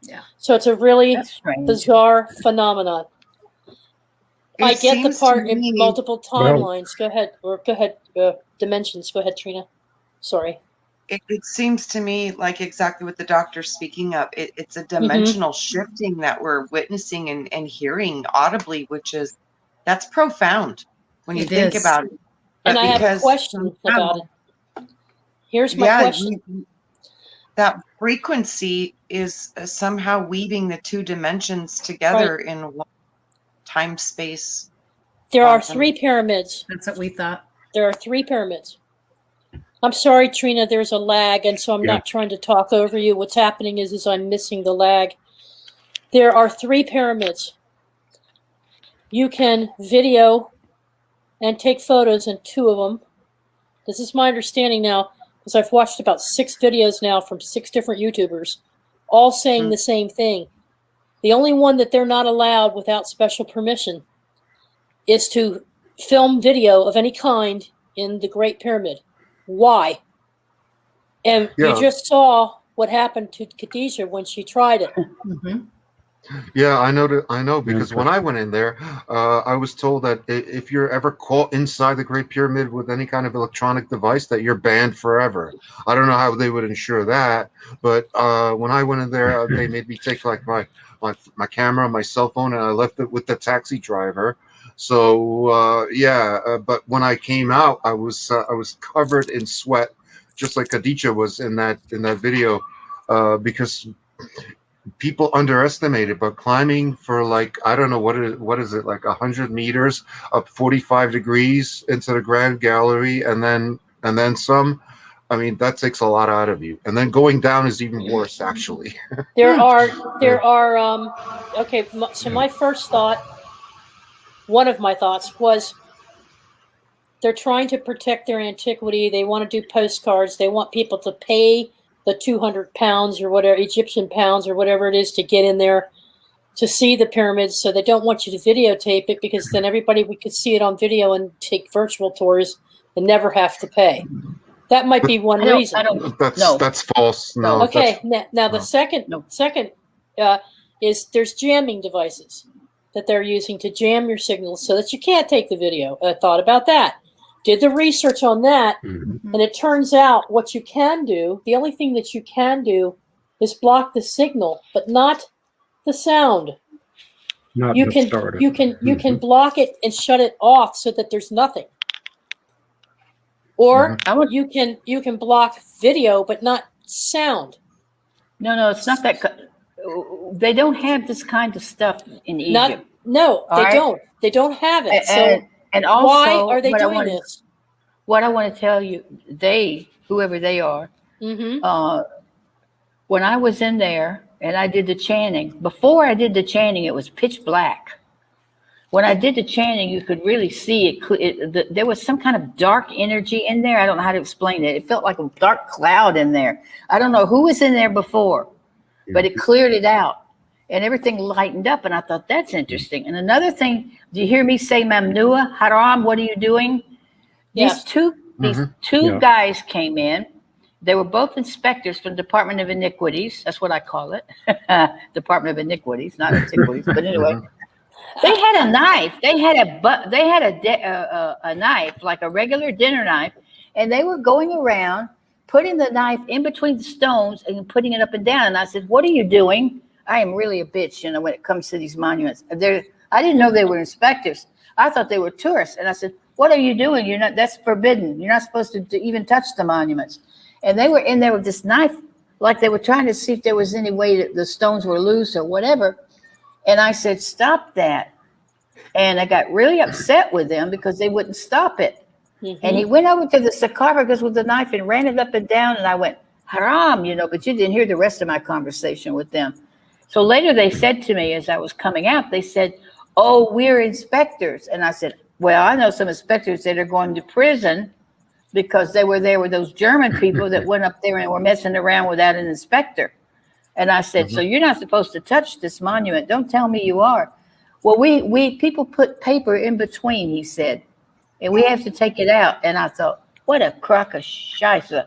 Speaker 5: Yeah.
Speaker 1: So it's a really bizarre phenomenon. I get the part in multiple timelines. Go ahead, dimensions. Go ahead, Trina. Sorry.
Speaker 8: It seems to me like exactly what the doctor's speaking of. It's a dimensional shifting that we're witnessing and hearing audibly, that's profound when you think about it.
Speaker 1: And I have a question about it. Here's my question.
Speaker 8: That frequency is somehow weaving the two dimensions together in one time-space.
Speaker 1: There are 3 pyramids.
Speaker 5: That's what we thought.
Speaker 1: There are 3 pyramids. I'm sorry, Trina, there's a lag, and so I'm not trying to talk over you. What's happening is I'm missing the lag. There are 3 pyramids. You can video and take photos in 2 of them. This is my understanding now, because I've watched about 6 videos now from 6 different YouTubers, all saying the same thing. The only one that they're not allowed without special permission is to film video of any kind in the Great Pyramid. Why? And you just saw what happened to Khadija when she tried it.
Speaker 2: Yeah, I know because when I went in there, I was told that if you're ever caught inside the Great Pyramid with any kind of electronic device, that you're banned forever. I don't know how they would ensure that, but when I went in there, they made me take like my camera, my cell phone, and I left it with the taxi driver. So but when I came out, I was covered in sweat, just like Khadija was in that video, because people underestimate it. But climbing for like, I don't know what is it, like 100 meters up 45 degrees into the Grand Gallery, and then some. I mean, that takes a lot out of you. And then going down is even worse, actually.
Speaker 1: There are okay. So my first thought, one of my thoughts was, they're trying to protect their antiquity. They want to do postcards. They want people to pay the 200 pounds or whatever, Egyptian pounds or whatever it is, to get in there to see the pyramids. So they don't want you to videotape it, because then we could see it on video and take virtual tours and never have to pay. That might be one reason.
Speaker 2: That's false. No.
Speaker 1: Okay. Now the second is there's jamming devices that they're using to jam your signals so that you can't take the video. I thought about that. Did the research on that, and it turns out what you can do, the only thing that you can do is block the signal, but not the sound. You can block it and shut it off so that there's nothing. Or you can block video but not sound.
Speaker 3: No, it's not that. They don't have this kind of stuff in Egypt.
Speaker 1: They don't have it.
Speaker 3: And also,
Speaker 1: why are they doing this?
Speaker 3: What I want to tell you, whoever they are, when I was in there and I did the chanting, before I did the chanting, it was pitch black. When I did the chanting, you could really see it. There was some kind of dark energy in there. I don't know how to explain it. It felt like a dark cloud in there. I don't know who was in there before, but it cleared it out. And everything lightened up, and I thought, that's interesting. And another thing, do you hear me say, Mamnua, Haram, what are you doing?
Speaker 1: Yes.
Speaker 3: These two guys came in. They were both inspectors from the Department of Iniquities. That's what I call it. Department of Iniquities, not antiquities. But anyway, they had a knife. They had a knife, like a regular dinner knife, and they were going around putting the knife in between the stones and putting it up and down. And I said, what are you doing? I am really a bitch, when it comes to these monuments. I didn't know they were inspectors. I thought they were tourists. And I said, what are you doing? That's forbidden. You're not supposed to even touch the monuments. And they were in there with this knife, like they were trying to see if there was any way that the stones were loose or whatever. And I said, stop that. And I got really upset with them because they wouldn't stop it. And he went over to the sarcophagus with the knife and ran it up and down. And I went, Haram, but you didn't hear the rest of my conversation with them. So later they said to me, as I was coming out, they said, oh, we're inspectors. And I said, well, I know some inspectors that are going to prison because they were there with those German people that went up there and were messing around without an inspector. And I said, so you're not supposed to touch this monument. Don't tell me you are. Well, we people put paper in between, he said, and we have to take it out. And I thought, what a crock of scheisse.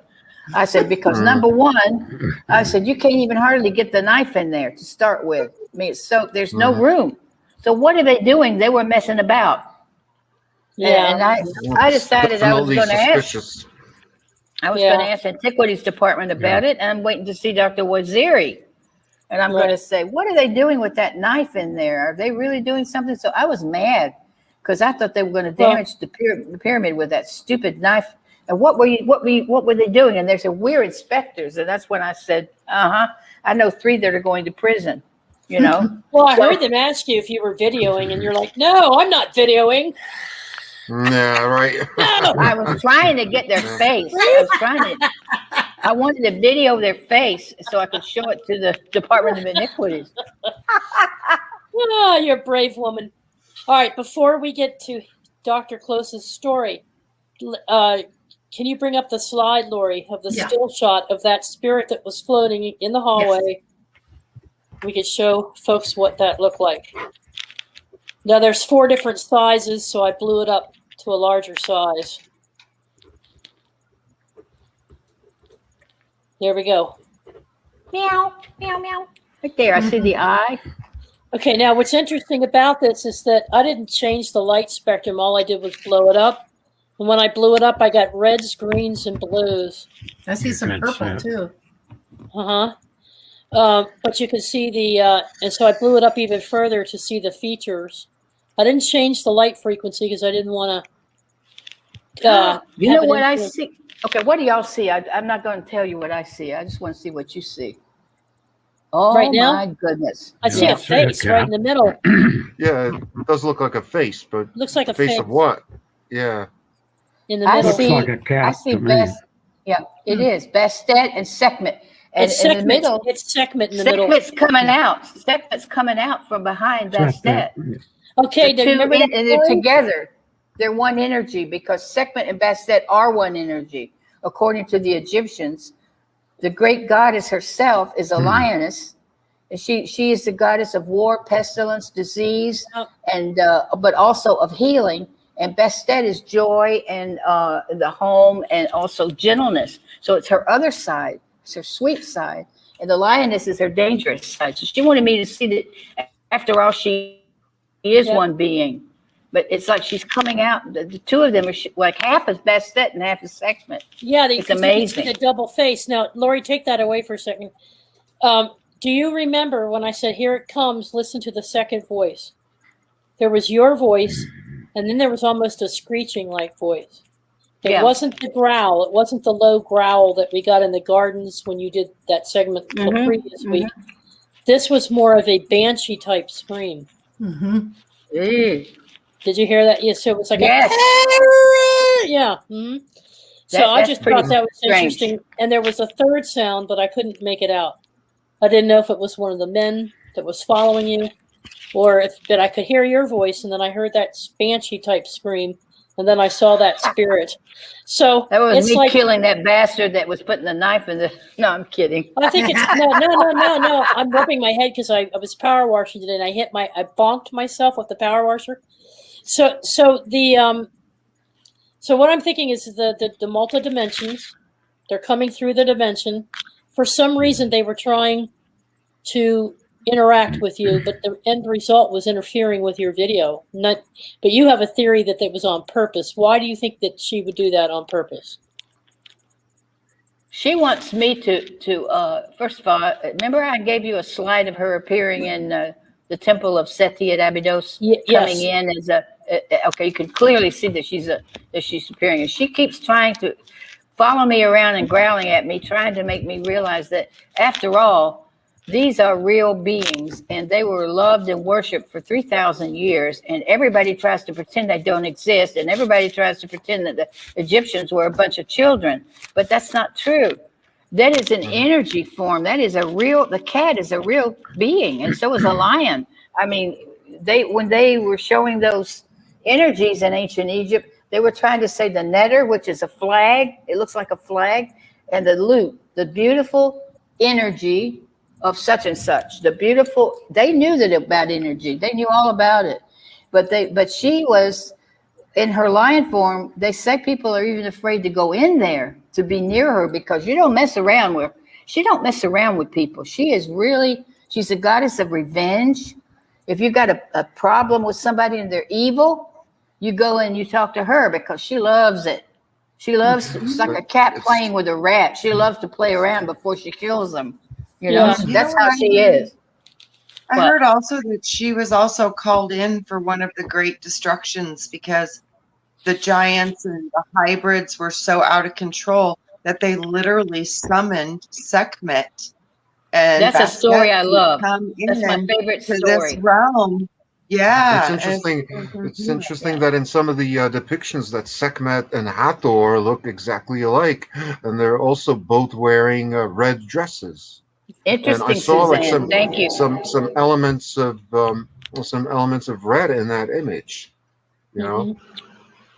Speaker 3: I said, because number one, I said, you can't even hardly get the knife in there to start with. I mean, so there's no room. So what are they doing? They were messing about.
Speaker 1: Yeah.
Speaker 3: And I decided I was going to ask. I was going to ask Antiquities Department about it. And I'm waiting to see Dr. Waziri. And I'm going to say, what are they doing with that knife in there? Are they really doing something? So I was mad because I thought they were going to damage the pyramid with that stupid knife. And what were they doing? And they said, we're inspectors. And that's when I said, I know 3 that are going to prison,
Speaker 1: Well, I heard them ask you if you were videoing, and you're like, no, I'm not videoing.
Speaker 2: Yeah, right.
Speaker 1: No.
Speaker 3: I was trying to get their face. I wanted to video their face so I could show it to the Department of Iniquities.
Speaker 1: Oh, you're a brave woman. All right, before we get to Dr. Close's story, can you bring up the slide, Lori, of the still shot of that spirit that was floating in the hallway? Yes. We could show folks what that looked like. Now, there's 4 different sizes, so I blew it up to a larger size. There we go.
Speaker 3: Meow, meow, meow. Right there, I see the eye.
Speaker 1: Okay, now what's interesting about this is that I didn't change the light spectrum. All I did was blow it up. And when I blew it up, I got reds, greens, and blues.
Speaker 5: I see some purple too.
Speaker 1: But you can see and so I blew it up even further to see the features. I didn't change the light frequency because I didn't want to.
Speaker 3: You know what I see? Okay, what do y'all see? I'm not going to tell you what I see. I just want to see what you see. Oh, right now? My goodness.
Speaker 1: I see a face right in the middle.
Speaker 2: Yeah, it does look like a face, but
Speaker 1: looks like a
Speaker 2: face of what? Yeah.
Speaker 1: In the middle.
Speaker 4: Looks like a cat
Speaker 3: Yeah, it is. Bastet and Sekhmet. And
Speaker 1: It's
Speaker 3: in the
Speaker 1: Sekhmet.
Speaker 3: middle,
Speaker 1: It's Sekhmet in the middle.
Speaker 3: Sekhmet's coming out. Sekhmet's coming out from behind Bastet.
Speaker 1: Okay,
Speaker 3: The
Speaker 1: do you
Speaker 3: two,
Speaker 1: remember that
Speaker 3: and they're
Speaker 1: story?
Speaker 3: together. They're one energy because Sekhmet and Bastet are one energy. According to the Egyptians, the great goddess herself is a lioness. And she is the goddess of war, pestilence, disease, and but also of healing. And Bastet is joy and the home and also gentleness. So it's her other side. It's her sweet side. And the lioness is her dangerous side. So she wanted me to see that after all, she is one being. But it's like she's coming out. The two of them are like half is Bastet and half is Sekhmet.
Speaker 1: Yeah,
Speaker 3: it's amazing.
Speaker 1: The double face. Now, Lori, take that away for a second. Do you remember when I said, "Here it comes"? Listen to the second voice. There was your voice, and then there was almost a screeching-like voice. It wasn't the growl. It wasn't the low growl that we got in the gardens when you did that segment the previous week. This was more of a banshee-type scream. Did you hear that? Yes. So it was like So I just thought that was interesting. And there was a third sound, but I couldn't make it out. I didn't know if it was one of the men that was following you, or but I could hear your voice, and then I heard that banshee type scream, and then I saw that spirit. So
Speaker 3: that was
Speaker 1: it's
Speaker 3: me
Speaker 1: like
Speaker 3: killing that bastard that was putting the knife in the. No, I'm kidding.
Speaker 1: I think it's no. I'm rubbing my head because I was power washing today, and I bonked myself with the power washer. So what I'm thinking is the multi dimensions. They're coming through the dimension. For some reason, they were trying to interact with you, but the end result was interfering with your video. But you have a theory that it was on purpose. Why do you think that she would do that on purpose?
Speaker 3: She wants me to first of all, remember I gave you a slide of her appearing in the temple of Seti at Abydos, coming in as okay, you can clearly see that she's appearing, and she keeps trying to follow me around and growling at me, trying to make me realize that after all, these are real beings, and they were loved and worshipped for 3,000 years, and everybody tries to pretend they don't exist, and everybody tries to pretend that the Egyptians were a bunch of children, but that's not true. That is an energy form. That is the cat is a real being, and so is a lion. I mean, when they were showing those energies in ancient Egypt, they were trying to say the netter, which is a flag. It looks like a flag, and the lute, the beautiful energy of such and such. They knew that about energy. They knew all about it. But she was in her lion form. They say people are even afraid to go in there to be near her because you don't mess around with her. She don't mess around with people. She's a goddess of revenge. If you got a problem with somebody and they're evil, you go and you talk to her because she loves it. It's like a cat playing with a rat. She loves to play around before she kills them. That's how she is.
Speaker 8: I heard also that she was also called in for one of the great destructions because the giants and the hybrids were so out of control that they literally summoned Sekhmet. And
Speaker 3: that's a story I love. That's my favorite
Speaker 8: story.
Speaker 3: This
Speaker 8: realm. Yeah,
Speaker 2: it's interesting. It's interesting that in some of the depictions that Sekhmet and Hathor look exactly alike, and they're also both wearing red dresses.
Speaker 3: Interesting,
Speaker 2: and I saw
Speaker 3: Suzanne. Thank you.
Speaker 2: Some elements of red in that image. You know,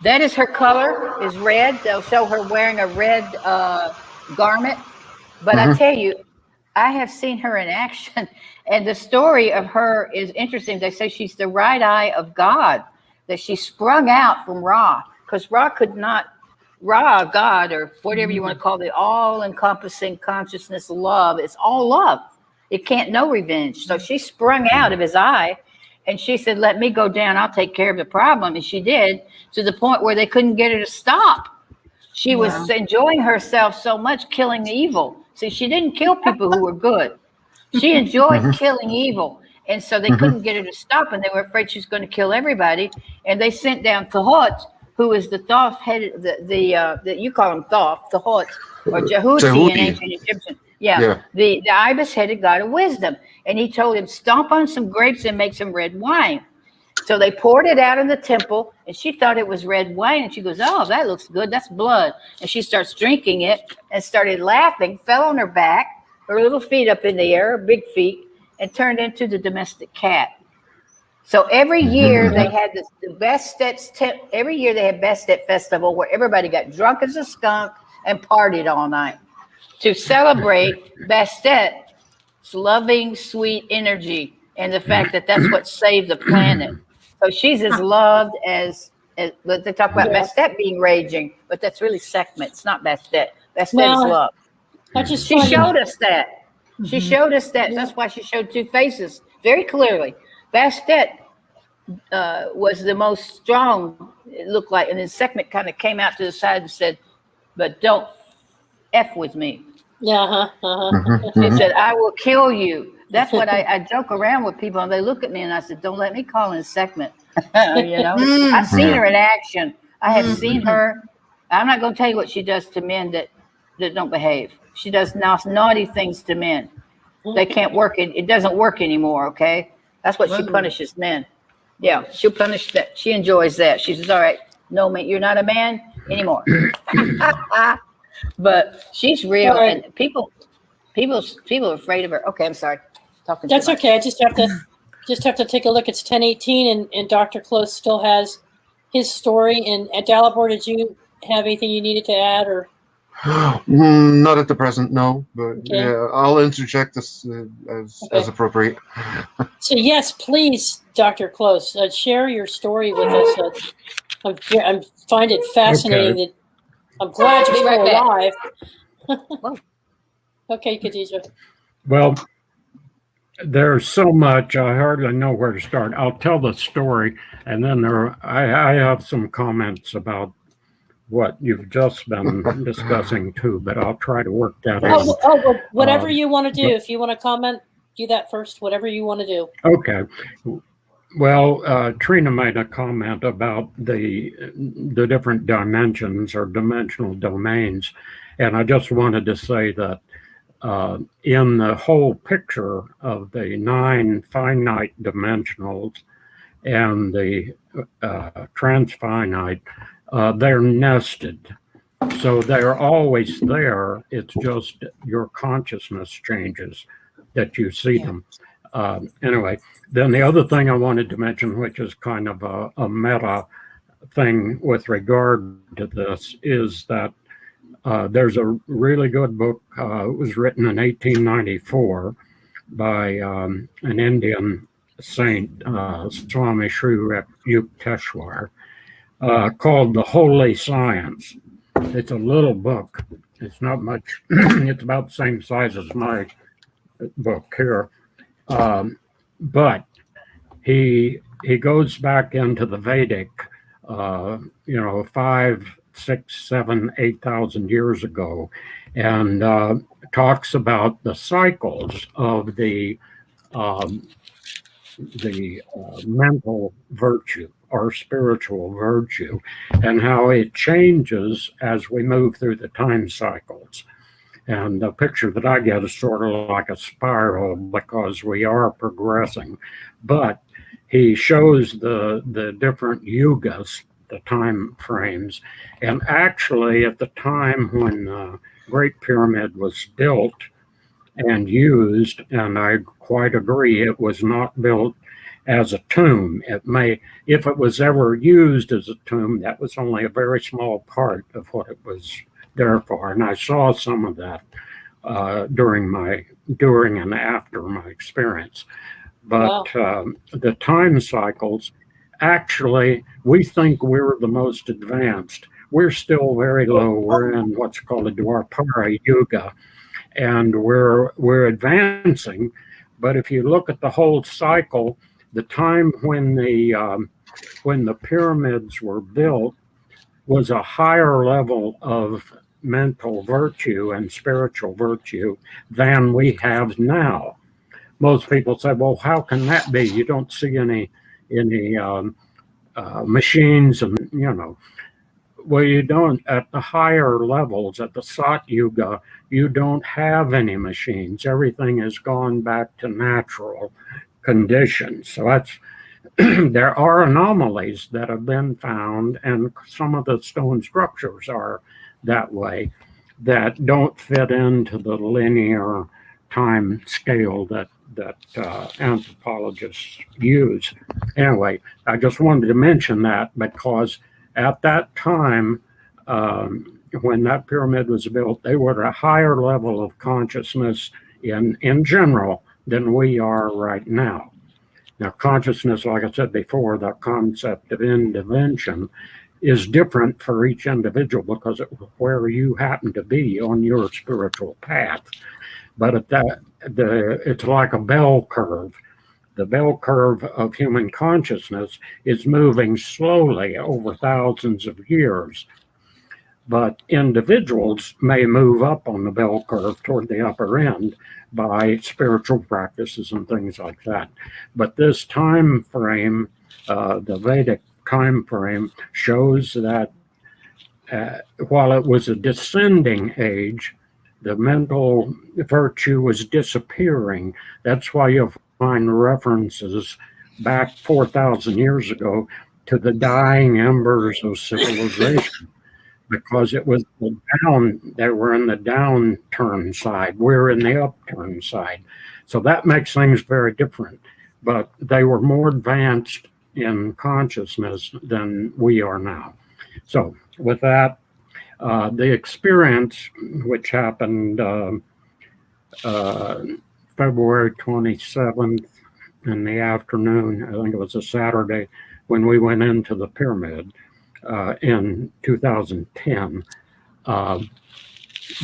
Speaker 3: that is her color is red. They'll show her wearing a red garment, but I tell you, I have seen her in action, and the story of her is interesting. They say she's the right eye of God, that she sprung out from Ra, because Ra, God, or whatever you want to call it, all-encompassing consciousness, love. It's all love. It can't know revenge. So she sprung out of his eye, and she said, let me go down. I'll take care of the problem. And she did, to the point where they couldn't get her to stop. She was enjoying herself so much, killing evil. See, she didn't kill people who were good. She enjoyed killing evil. And so they couldn't get her to stop, and they were afraid she was going to kill everybody. And they sent down Thoth, who is the Thoth headed, the you call him Thoth, Thoth, or Jehuti in ancient Egyptian. The ibis-headed god of wisdom. And he told him, stomp on some grapes and make some red wine. So they poured it out in the temple, and she thought it was red wine. And she goes, "Oh, that looks good. That's blood." And she starts drinking it and started laughing, fell on her back, her little feet up in the air, her big feet, and turned into the domestic cat. So every year they had the Bastet. Every year they had Bastet Festival where everybody got drunk as a skunk and partied all night to celebrate Bastet's loving, sweet energy and the fact that that's what saved the planet. So she's as loved as but they talk about Bastet being raging, but that's really Sekhmet. It's not Bastet. Bastet is love. She showed us that. She showed us that. That's why she showed two faces very clearly. Bastet was the most strong, it looked like, and then Sekhmet kind of came out to the side and said, "But don't F with me."
Speaker 1: Yeah.
Speaker 3: She said, "I will kill you." That's what I joke around with people, and they look at me and I said, "Don't let me call in Sekhmet." You know, I've seen her in action. I have seen her. I'm not going to tell you what she does to men that don't behave. She does naughty things to men. They can't work it. It doesn't work anymore. Okay, that's what she punishes men. Yeah, she'll punish that. She enjoys that. She says, "All right, no man, you're not a man anymore." But she's real, and people are afraid of her. Okay, I'm sorry. Talking.
Speaker 1: That's okay. I just have to take a look. It's 10:18, and Dr. Close still has his story. And at Dalibor, did you have anything you needed to add, or?
Speaker 2: Not at the present, no. But
Speaker 1: Okay.
Speaker 2: yeah, I'll interject this as appropriate.
Speaker 1: So yes, please, Dr. Close, share your story with us. I find it fascinating. That I'm glad you're still alive. Okay, Khadija.
Speaker 4: Well, there's so much, I hardly know where to start. I'll tell the story, and then I have some comments about what you've just been discussing too, but I'll try to work that out.
Speaker 1: Well, whatever you want to do. If you want to comment, do that first. Whatever you want to do.
Speaker 4: Okay. Well, Trina made a comment about the different dimensions or dimensional domains, and I just wanted to say that in the whole picture of the 9 finite dimensionals and the transfinite, they're nested. So they're always there. It's just your consciousness changes that you see them. Anyway, then the other thing I wanted to mention, which is kind of a meta thing with regard to this, is that there's a really good book. It was written in 1894 by an Indian saint, Swami Sri Yukteswar, called The Holy Science. It's a little book. It's not much. It's about the same size as my book here. But he goes back into the Vedic, 5, 6, 7, 8,000 years ago, and talks about the cycles of the mental virtue or spiritual virtue, and how it changes as we move through the time cycles. And the picture that I get is sort of like a spiral because we are progressing. But he shows the different yugas, the time frames. And actually, at the time when the Great Pyramid was built and used, and I quite agree, it was not built as a tomb. It may, if it was ever used as a tomb, that was only a very small part of what it was there for. And I saw some of that during and after my experience. But the time cycles, actually, we think we're the most advanced. We're still very low. We're in what's called a Dwapara Yuga, and we're advancing. But if you look at the whole cycle, the time when the pyramids were built was a higher level of mental virtue and spiritual virtue than we have now. Most people say, well, how can that be? You don't see any machines, and well, you don't. At the higher levels, at the Sat Yuga, you don't have any machines. Everything has gone back to natural conditions. So there are anomalies that have been found, and some of the stone structures are that way, that don't fit into the linear time scale that anthropologists use. Anyway, I just wanted to mention that because at that time, when that pyramid was built, they were at a higher level of consciousness in general than we are right now. Now, consciousness, like I said before, the concept of intervention is different for each individual because of where you happen to be on your spiritual path. But it's like a bell curve. The bell curve of human consciousness is moving slowly over thousands of years. But individuals may move up on the bell curve toward the upper end by spiritual practices and things like that. But this time frame, the Vedic time frame, shows that while it was a descending age, the mental virtue was disappearing. That's why you'll find references back 4,000 years ago to the dying embers of civilization. Because it was the down, they were in the downturn side, we're in the upturn side. So that makes things very different. But they were more advanced in consciousness than we are now. So with that, the experience, which happened February 27th in the afternoon, I think it was a Saturday, when we went into the pyramid, in 2010,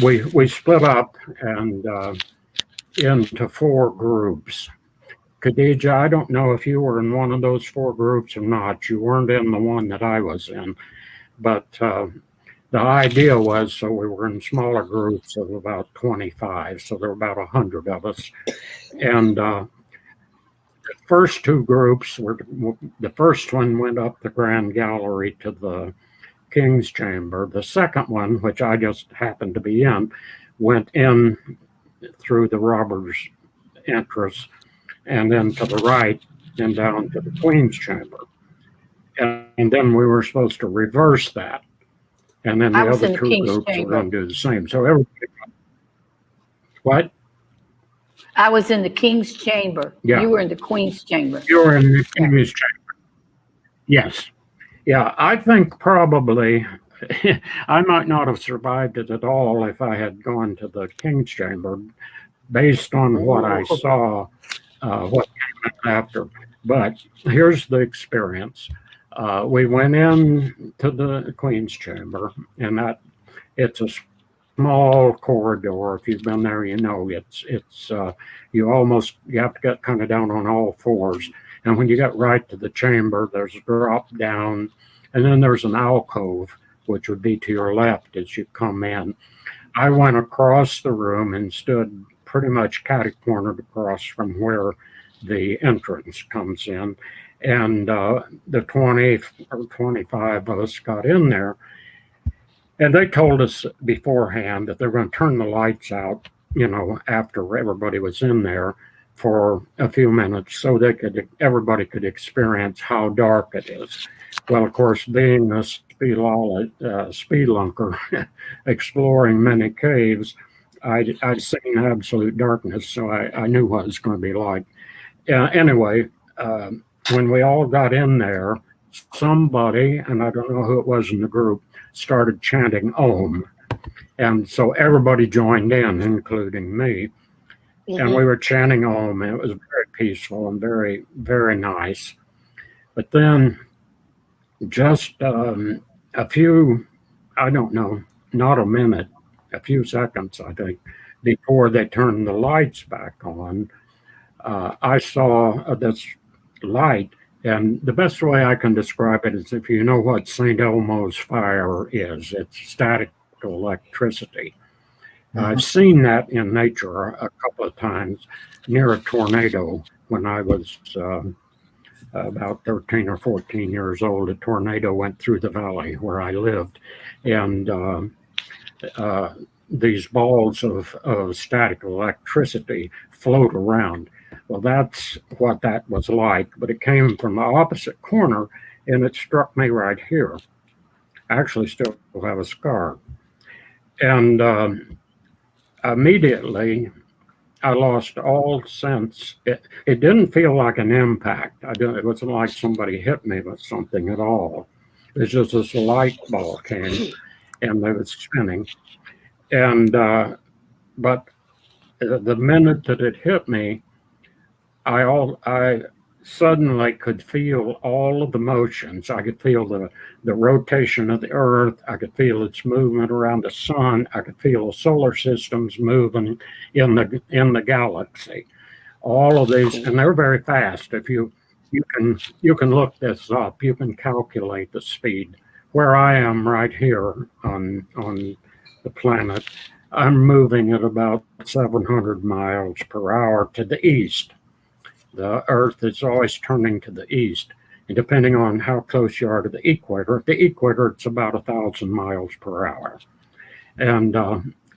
Speaker 4: we split up and into 4 groups. Khadija, I don't know if you were in one of those 4 groups or not. You weren't in the one that I was in, but the idea was, so we were in smaller groups of about 25, so there were about 100 of us, and the first 2 groups were, the first one went up the Grand Gallery to the King's Chamber. The second one, which I just happened to be in, went in through the robbers' entrance and then to the right and down to the Queen's Chamber. And then we were supposed to reverse that. And then the other 2 groups were going to do the same. So everybody, what?
Speaker 3: I was in the King's Chamber.
Speaker 4: Yeah.
Speaker 3: You were in the Queen's Chamber.
Speaker 4: You were in the King's Chamber. Yes. Yeah, I think probably I might not have survived it at all if I had gone to the King's Chamber based on what I saw, what came after. But here's the experience. We went in to the Queen's Chamber, and that it's a small corridor. If you've been there, you know it's you have to get kind of down on all fours. And when you get right to the chamber, there's a drop down, and then there's an alcove, which would be to your left as you come in. I went across the room and stood pretty much catty-cornered across from where the entrance comes in. And the 20 or 25 of us got in there. And they told us beforehand that they were going to turn the lights out, after everybody was in there for a few minutes so everybody could experience how dark it is. Well, of course, being a spelunker, exploring many caves, I'd seen absolute darkness, so I knew what it was going to be like. Anyway, when we all got in there, somebody, and I don't know who it was in the group, started chanting Om. And so everybody joined in, including me. Mm-hmm. And we were chanting Om. And it was very peaceful and very, very nice. But then just a few, I don't know, not a minute, a few seconds, I think, before they turned the lights back on, I saw this light. And the best way I can describe it is if you know what St. Elmo's fire is, it's static electricity. Mm-hmm. I've seen that in nature a couple of times near a tornado when I was about 13 or 14 years old. A tornado went through the valley where I lived. And these balls of static electricity float around. Well, that's what that was like, but it came from the opposite corner and it struck me right here. I actually still have a scar. And immediately I lost all sense. It didn't feel like an impact. It wasn't like somebody hit me with something at all. It was just this light ball came and it was spinning. And, but the minute that it hit me, I suddenly could feel all of the motions. I could feel the rotation of the earth. I could feel its movement around the sun. I could feel the solar systems moving in the galaxy. All of these, and they're very fast. If you can look this up, you can calculate the speed. Where I am right here on the planet, I'm moving at about 700 miles per hour to the east. The Earth is always turning to the east. And depending on how close you are to the equator, it's about 1,000 miles per hour. And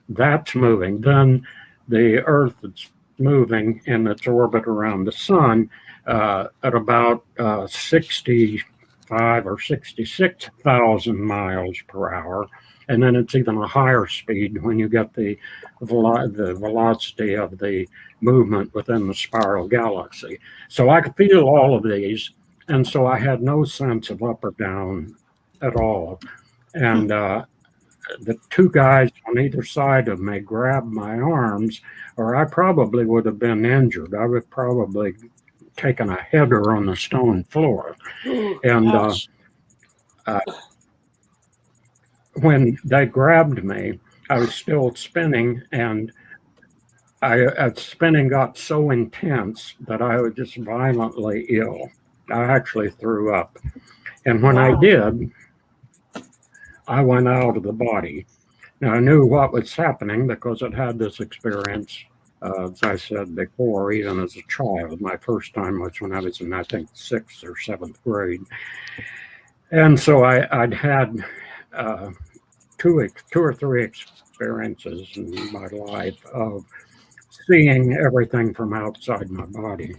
Speaker 4: that's moving. Then the Earth is moving in its orbit around the sun at about 65 or 66,000 miles per hour. And then it's even a higher speed when you get the velocity of the movement within the spiral galaxy. So I could feel all of these, and so I had no sense of up or down at all. And the two guys on either side of me grabbed my arms, or I probably would have been injured. I would probably taken a header on the stone floor. And when they grabbed me, I was still spinning, and spinning got so intense that I was just violently ill. I actually threw up. And when I did, I went out of the body. Now, I knew what was happening because I'd had this experience, as I said before, even as a child. My first time was when I was in, I think, 6th or 7th grade. And so I'd had two or three experiences in my life of seeing everything from outside my body.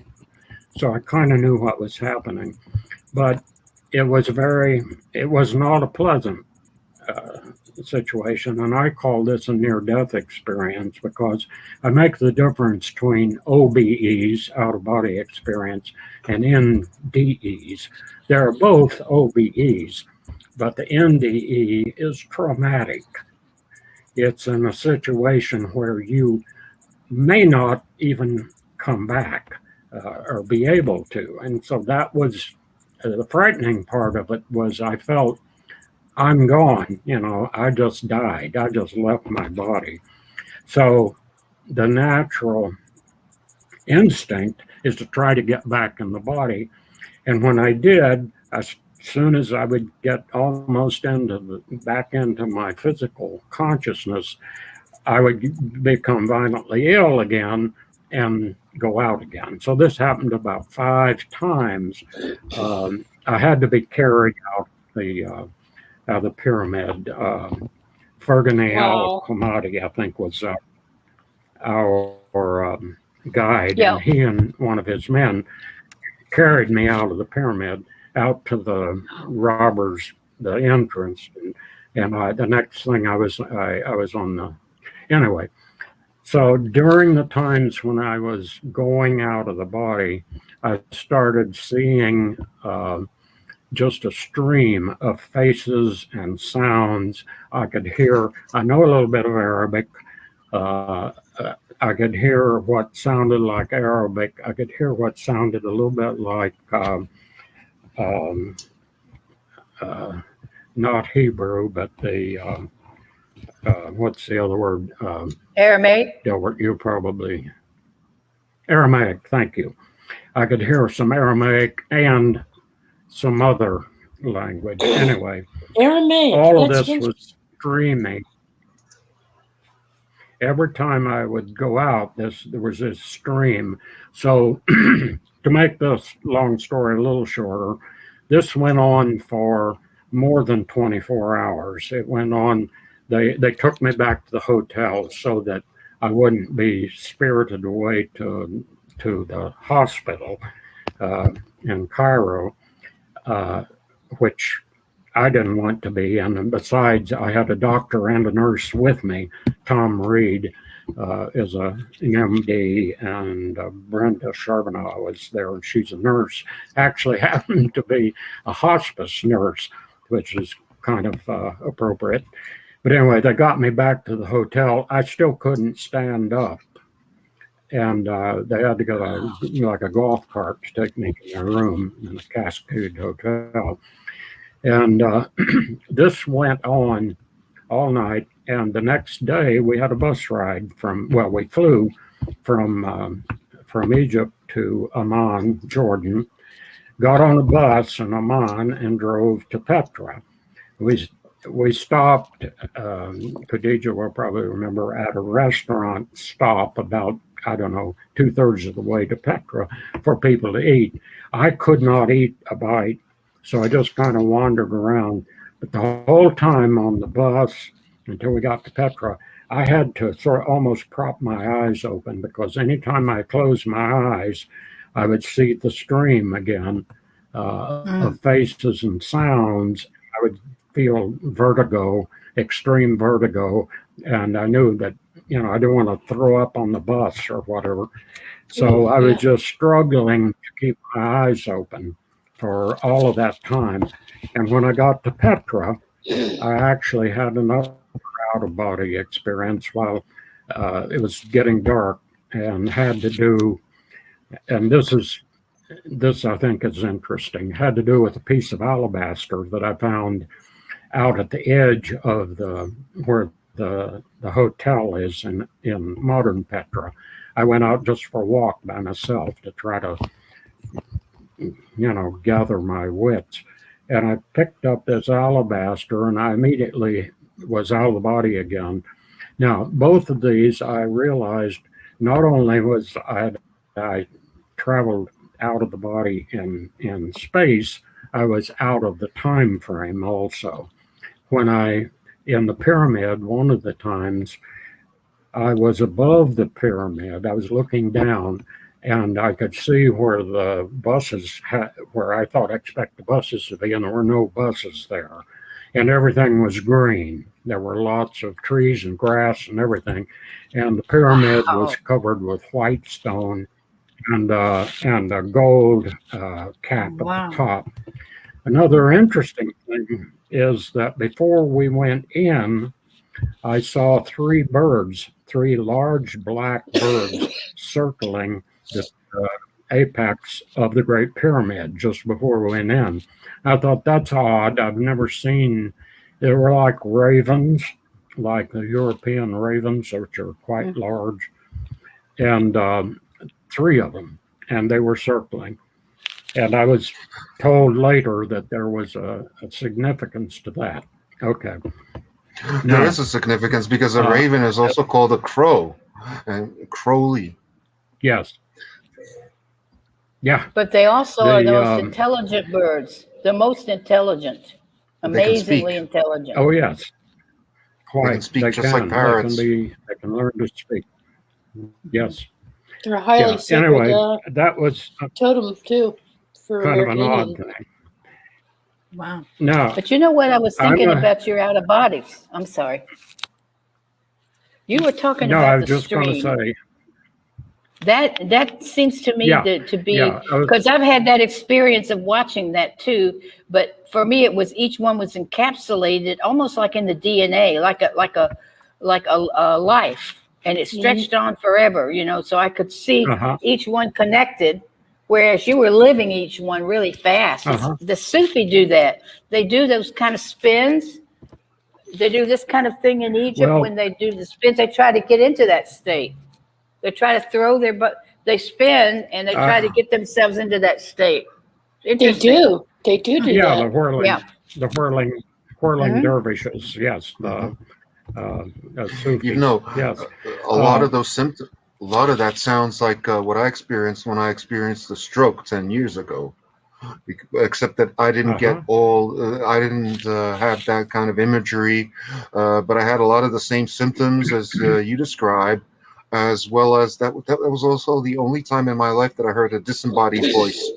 Speaker 4: So I kind of knew what was happening, but it was not a pleasant situation. And I call this a near-death experience because I make the difference between OBEs, out-of-body experience, and NDEs. They're both OBEs, but the NDE is traumatic. It's in a situation where you may not even come back or be able to. And so that was the frightening part of it. Was I felt I'm gone, I just died. I just left my body. So the natural instinct is to try to get back in the body. And when I did, as soon as I would get almost back into my physical consciousness, I would become violently ill again and go out again. So this happened about 5 times. I had to be carried out the pyramid. Fergani Al-Khamadi, I think, was our guide, and he and one of his men carried me out of the pyramid, out to the robbers, the entrance, and the next thing I was on the. Anyway, so during the times when I was going out of the body, I started seeing just a stream of faces and sounds. I could hear, I know a little bit of Arabic. I could hear what sounded like Arabic. I could hear what sounded a little bit like not Hebrew, but the what's the other word?
Speaker 3: Aramaic.
Speaker 4: Delbert, you probably Aramaic. Thank you. I could hear some Aramaic and some other language. Anyway,
Speaker 1: Aramaic.
Speaker 4: All of this was streaming. Every time I would go out, there was this stream. So to make this long story a little shorter, this went on for more than 24 hours. It went on. They took me back to the hotel so that I wouldn't be spirited away to to the hospital in Cairo, which I didn't want to be. And besides, I had a doctor and a nurse with me. Tom Reed is a MD, and Brenda Charbonneau was there, and she's a nurse. Actually happened to be a hospice nurse, which is kind of appropriate. But anyway, they got me back to the hotel. I still couldn't stand up. And they had to get a golf cart to take me to their room in the Cascade Hotel. And this went on all night. And the next day we had a bus ride we flew from Egypt to Amman, Jordan, got on a bus in Amman and drove to Petra. We stopped, Khadija will probably remember, at a restaurant stop about, I don't know, 2/3 of the way to Petra for people to eat. I could not eat a bite, so I just kind of wandered around. But the whole time on the bus, until we got to Petra, I had to sort of almost prop my eyes open, because anytime I closed my eyes, I would see the stream again of faces and sounds. I would feel vertigo, extreme vertigo, and I knew that, I didn't want to throw up on the bus or whatever. So I was just struggling to keep my eyes open for all of that time. And when I got to Petra, I actually had another out-of-body experience while it was getting dark, and had to do, and this I think is interesting, had to do with a piece of alabaster that I found out at the edge of where the hotel is in modern Petra. I went out just for a walk by myself to try to, gather my wits. And I picked up this alabaster, and I immediately was out of the body again. Now, both of these, I realized not only was I traveled out of the body in space, I was out of the time frame also. When in the pyramid, one of the times, I was above the pyramid. I was looking down, and I could see where the buses, where I thought I expect the buses to be, and there were no buses there. And everything was green. There were lots of trees and grass and everything. And the pyramid was covered with white stone and a gold cap at the top. Another interesting thing is that before we went in, I saw three large black birds circling the apex of the Great Pyramid just before we went in. I thought, that's odd. I've never seen, they were like ravens, like the European ravens, which are quite large, and three of them, and they were circling. And I was told later that there was a significance to that. Okay.
Speaker 2: There is a significance, because a raven is also called a crow, and Crowley.
Speaker 4: Yes. Yeah.
Speaker 3: But they also are the most intelligent birds. The most intelligent. Amazingly intelligent.
Speaker 4: Oh, yes. Quite.
Speaker 2: They can speak just like parrots.
Speaker 4: They can learn to speak. Yes.
Speaker 1: They're highly sacred,
Speaker 4: anyway, that was
Speaker 1: totem, too, for
Speaker 4: kind of an
Speaker 1: American
Speaker 4: odd thing.
Speaker 5: Wow.
Speaker 4: No.
Speaker 3: But you know what? I was thinking about your out of bodies. I'm sorry. You were talking about the stream.
Speaker 4: No, I was just going to say.
Speaker 3: That seems to me to be, because I've had that experience of watching that too. But for me, it was each one was encapsulated almost like in the DNA, like a life, and it stretched on forever. So I could see each one connected, whereas you were living each one really fast. The Sufi do that. They do those kind of spins. They do this kind of thing in Egypt when they do the spins. They try to get into that state. They try to throw they spin, and they try to get themselves into that state.
Speaker 1: They do that.
Speaker 4: The whirling dervishes. Yes, the Sufis. Yes.
Speaker 2: A lot of those symptoms. A lot of that sounds like what I experienced when I experienced the stroke 10 years ago. Except that I didn't get I didn't have that kind of imagery, but I had a lot of the same symptoms as you described. as well as that was also the only time in my life that I heard a disembodied voice.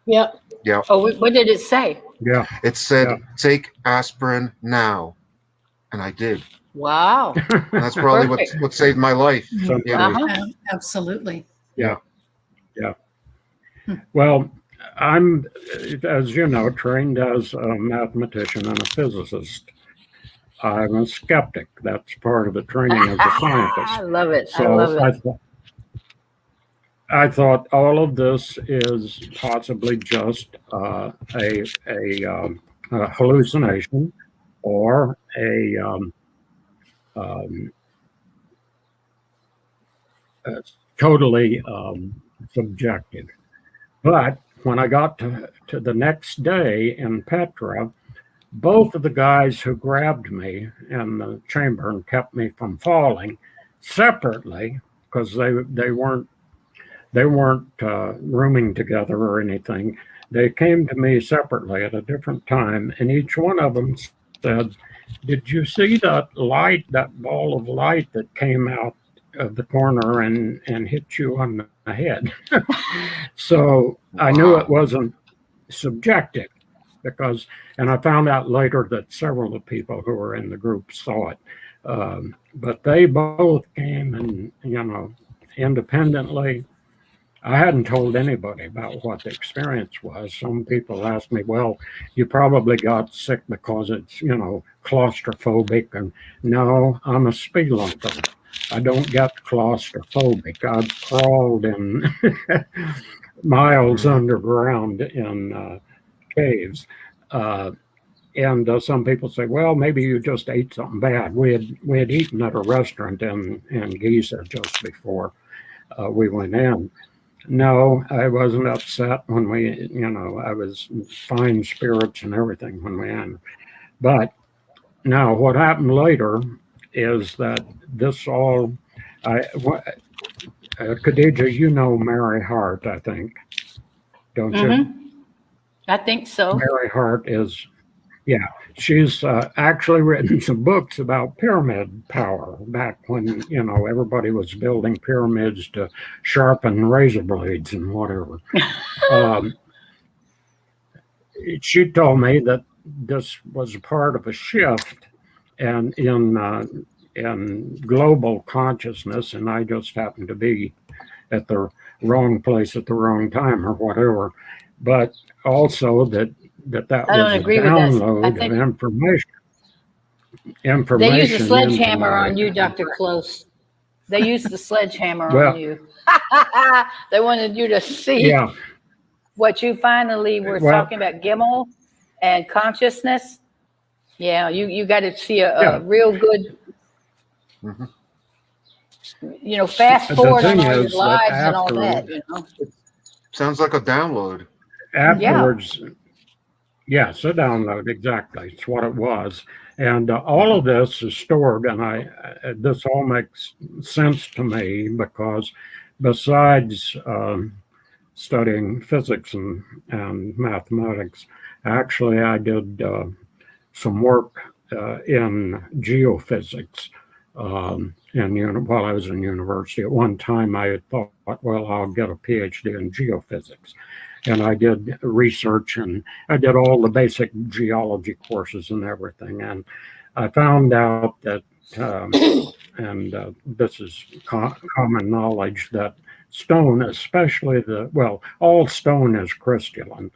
Speaker 1: Yeah.
Speaker 2: Yeah.
Speaker 3: Oh, what did it say?
Speaker 4: Yeah.
Speaker 2: It said,
Speaker 4: Yeah.
Speaker 2: "Take aspirin now," and I did.
Speaker 3: Wow.
Speaker 2: And that's probably
Speaker 3: Perfect.
Speaker 2: what saved my life.
Speaker 4: Somebody-
Speaker 2: You know?
Speaker 5: Absolutely.
Speaker 4: Yeah. Well, I'm, as you know, trained as a mathematician and a physicist. I'm a skeptic. That's part of the training as a scientist.
Speaker 3: I love it. I
Speaker 4: So
Speaker 3: love it.
Speaker 4: I thought all of this is possibly just a hallucination or totally subjective. But when I got to the next day in Petra, both of the guys who grabbed me in the chamber and kept me from falling separately, because they weren't rooming together or anything. They came to me separately at a different time, and each one of them said, "Did you see that light, that ball of light that came out of the corner and hit you on the head?" So I knew it wasn't subjective because, and I found out later that several of the people who were in the group saw it. But they both came and, independently. I hadn't told anybody about what the experience was. Some people asked me, well, you probably got sick because it's, claustrophobic. And no, I'm a spelunker. I don't get claustrophobic. I've crawled in miles underground in caves. And some people say, well, maybe you just ate something bad. We had eaten at a restaurant in Giza just before we went in. No, I wasn't upset when I was fine spirits and everything when we entered. But now what happened later is that this all, Khadija, you know Mary Hart, I think, don't you?
Speaker 3: I think so.
Speaker 4: Mary Hart is, she's actually written some books about pyramid power back when, everybody was building pyramids to sharpen razor blades and whatever. She told me that this was a part of a shift and in global consciousness, and I just happened to be at the wrong place at the wrong time or whatever. But also that was a download of information.
Speaker 3: They used a sledgehammer on you, Dr. Close. They used the sledgehammer on you. They wanted you to see what you finally were talking about, Gimel and consciousness. Yeah, you got to see a real good, fast forward on all your lives and all that.
Speaker 2: Sounds like a download.
Speaker 4: Afterwards, yes, a download, exactly. It's what it was. And all of this is stored, and this all makes sense to me because besides studying physics and mathematics, actually I did some work in geophysics while I was in university. At one time I had thought, well, I'll get a PhD in geophysics. And I did research and I did all the basic geology courses and everything. And I found out that, this is common knowledge, that stone, especially all stone is crystalline,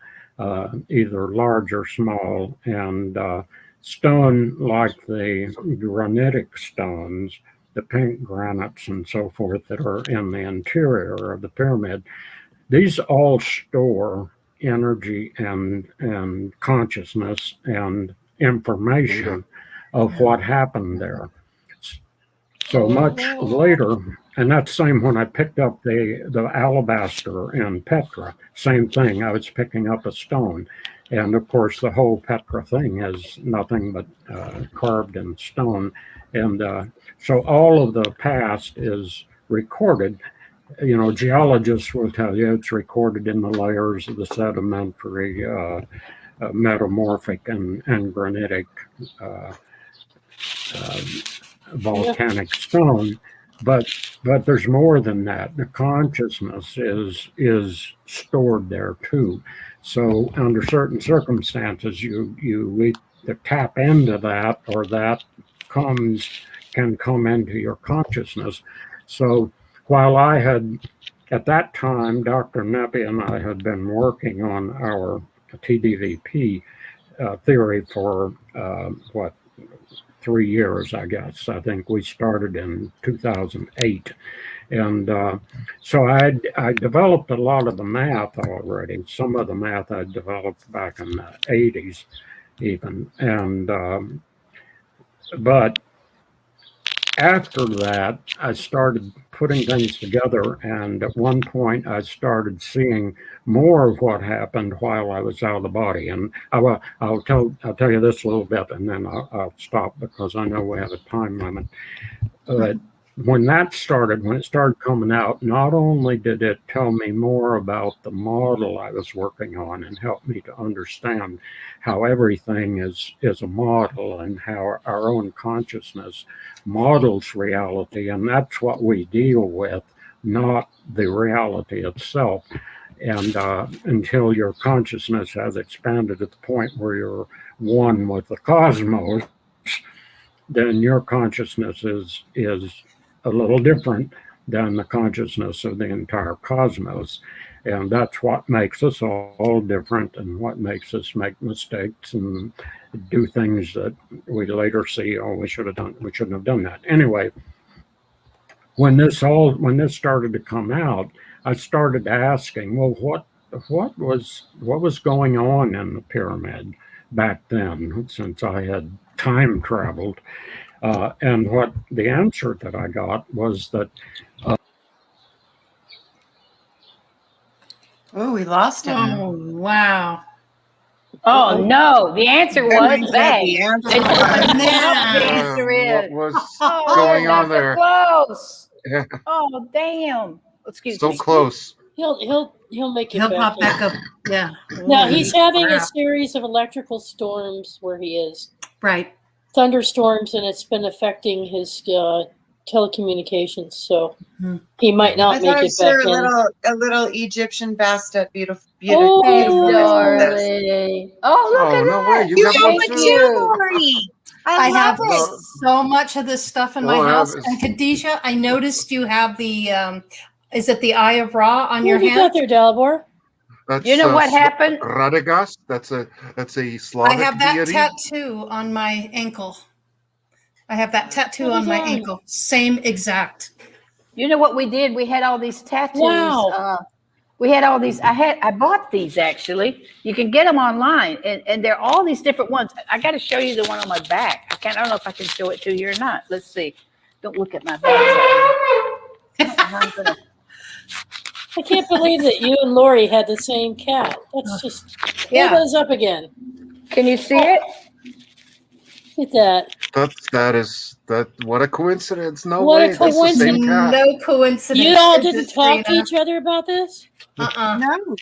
Speaker 4: either large or small. And stone like the granitic stones, the pink granites and so forth that are in the interior of the pyramid, these all store energy and consciousness and information of what happened there. So much later, and that's same when I picked up the alabaster in Petra, same thing. I was picking up a stone. And of course, the whole Petra thing is nothing but carved in stone. And so all of the past is recorded. Geologists will tell you it's recorded in the layers of the sedimentary, metamorphic, and granitic volcanic stone. but there's more than that. The consciousness is stored there too. So under certain circumstances, you either tap into that, or that can come into your consciousness. So while I had, at that time, Dr. Neppy and I had been working on our TDVP theory for 3 years, I guess. I think we started in 2008. And so I developed a lot of the math already. Some of the math I developed back in the 80s even. And but after that, I started putting things together, and at one point I started seeing more of what happened while I was out of the body. And I'll tell you this a little bit, and then I'll stop because I know we have a time limit. But when it started coming out, not only did it tell me more about the model I was working on and help me to understand how everything is a model and how our own consciousness models reality, and that's what we deal with, not the reality itself. And until your consciousness has expanded to the point where you're one with the cosmos, then your consciousness is a little different than the consciousness of the entire cosmos. And that's what makes us all different, and what makes us make mistakes and do things that we later see, oh, we shouldn't have done that. Anyway, when this started to come out, I started asking, well, what was going on in the pyramid back then, since I had time traveled. And what the answer that I got was that.
Speaker 8: Oh, we lost him.
Speaker 5: Oh, wow.
Speaker 3: Oh no! The answer was bang.
Speaker 8: The answer.
Speaker 3: The answer is.
Speaker 2: What was going on there?
Speaker 3: Close.
Speaker 2: Yeah.
Speaker 3: Oh damn! Excuse
Speaker 2: So
Speaker 3: me.
Speaker 2: close.
Speaker 1: He'll make it.
Speaker 5: He'll
Speaker 1: back
Speaker 5: pop
Speaker 1: in.
Speaker 5: back up. Yeah.
Speaker 1: Now he's having a
Speaker 5: Crap.
Speaker 1: series of electrical storms where he is.
Speaker 5: Right.
Speaker 1: Thunderstorms, and it's been affecting his telecommunications, so he might
Speaker 8: I
Speaker 1: not make
Speaker 8: thought
Speaker 1: it
Speaker 8: you
Speaker 1: back
Speaker 8: were
Speaker 1: in.
Speaker 8: a little Egyptian bastard. Beautiful,
Speaker 1: Oh,
Speaker 8: beautiful.
Speaker 3: Darling. Oh, look at
Speaker 2: Oh, no
Speaker 3: that.
Speaker 2: way. You
Speaker 8: You
Speaker 2: got
Speaker 8: have
Speaker 2: one
Speaker 8: one
Speaker 3: Thank
Speaker 2: too?
Speaker 3: you.
Speaker 8: too, Lori.
Speaker 5: I
Speaker 8: I
Speaker 5: have
Speaker 8: love it.
Speaker 5: so much of this stuff in my
Speaker 2: Well,
Speaker 5: house.
Speaker 2: it's-
Speaker 5: And Khadija, I noticed you have the, is it the Eye of Ra on
Speaker 1: What
Speaker 5: your
Speaker 1: have you
Speaker 5: hand?
Speaker 1: got there, Dalibor?
Speaker 2: That's,
Speaker 3: You know what happened?
Speaker 2: Radagast. That's a
Speaker 5: I
Speaker 2: Slavic
Speaker 5: have that
Speaker 2: deity.
Speaker 5: tattoo on my ankle. I have that tattoo
Speaker 1: What
Speaker 5: on
Speaker 1: is
Speaker 5: my
Speaker 1: that?
Speaker 5: ankle. Same exact.
Speaker 3: You know what we did? We had all these tattoos.
Speaker 1: Wow.
Speaker 3: We had all these. I bought these actually. You can get them online, and they're all these different ones. I got to show you the one on my back. I don't know if I can show it to you or not. Let's see. Don't look at my back. I'm gonna.
Speaker 1: I can't believe that you and Lori had the same cat. That's just
Speaker 3: Yeah.
Speaker 1: pull those up again.
Speaker 3: Can you see it?
Speaker 1: Look at that.
Speaker 2: That. What a coincidence! No
Speaker 1: What a
Speaker 2: way. That's the
Speaker 1: coincidence.
Speaker 2: same cat.
Speaker 5: No coincidence.
Speaker 1: You all
Speaker 5: is
Speaker 1: didn't
Speaker 5: it,
Speaker 1: talk to
Speaker 5: Trina?
Speaker 1: each other about this?
Speaker 5: Uh-uh.
Speaker 8: No.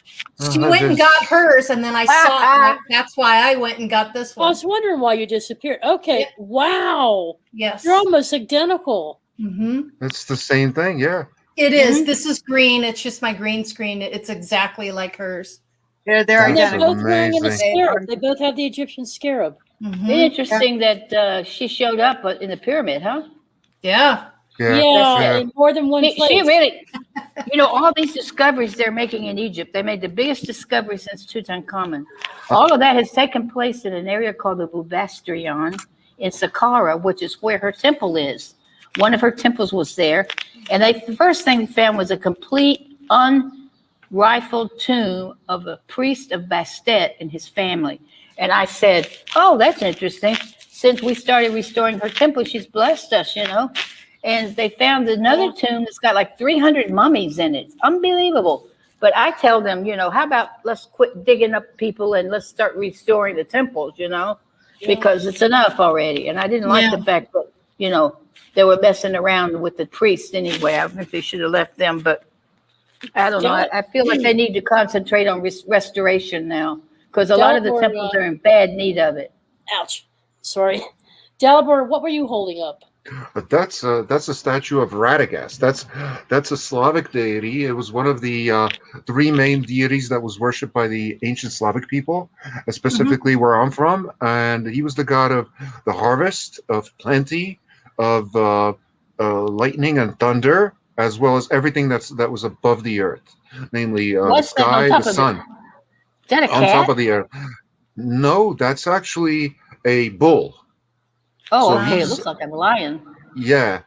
Speaker 5: She went and got hers, and then I saw it. And that's why I went and got this
Speaker 1: I
Speaker 5: one.
Speaker 1: was wondering why you disappeared. Okay,
Speaker 5: Yeah.
Speaker 1: wow.
Speaker 5: Yes.
Speaker 1: You're almost identical.
Speaker 5: Mm-hmm.
Speaker 2: It's the same thing. Yeah.
Speaker 5: It is. This is green. It's just my green screen. It's exactly like hers.
Speaker 8: They're
Speaker 1: And they're
Speaker 8: identical.
Speaker 1: both wearing a
Speaker 2: amazing.
Speaker 1: scarab. They both have the Egyptian scarab.
Speaker 5: Mhm.
Speaker 3: Interesting that she showed up in the pyramid, huh?
Speaker 5: Yeah.
Speaker 2: Yeah.
Speaker 1: Yeah, in more than one
Speaker 3: She
Speaker 1: place.
Speaker 3: really, all these discoveries they're making in Egypt, they made the biggest discovery since Tutankhamun. All of that has taken place in an area called the Bubastrion in Saqqara, which is where her temple is. One of her temples was there. And the first thing they found was a complete unrifled tomb of a priest of Bastet and his family. And I said, oh, that's interesting. Since we started restoring her temple, she's blessed us, And they found another tomb that's got like 300 mummies in it. It's unbelievable. But I tell them, how about let's quit digging up people and let's start restoring the temples, because it's enough already. And I didn't like the fact that, they were messing around with the priests anyway. I think they should have left them, but I don't know. I feel like they need to concentrate on restoration now because a lot of the temples are in bad need of it.
Speaker 1: Ouch. Sorry. Dalibor, what were you holding up?
Speaker 2: But that's a statue of Radagast. That's a Slavic deity. It was one of the three main deities that was worshipped by the ancient Slavic people, specifically where I'm from. And he was the god of the harvest, of plenty, of lightning and thunder, as well as everything that was above the earth, namely the
Speaker 3: What's that on
Speaker 2: sky,
Speaker 3: top
Speaker 2: the
Speaker 3: of it?
Speaker 2: sun,
Speaker 3: Is that a
Speaker 2: on
Speaker 3: cat?
Speaker 2: top of the earth. No, that's actually a bull.
Speaker 3: Oh,
Speaker 2: So
Speaker 3: okay. It
Speaker 2: he's-
Speaker 3: looks like a lion.
Speaker 2: Yeah,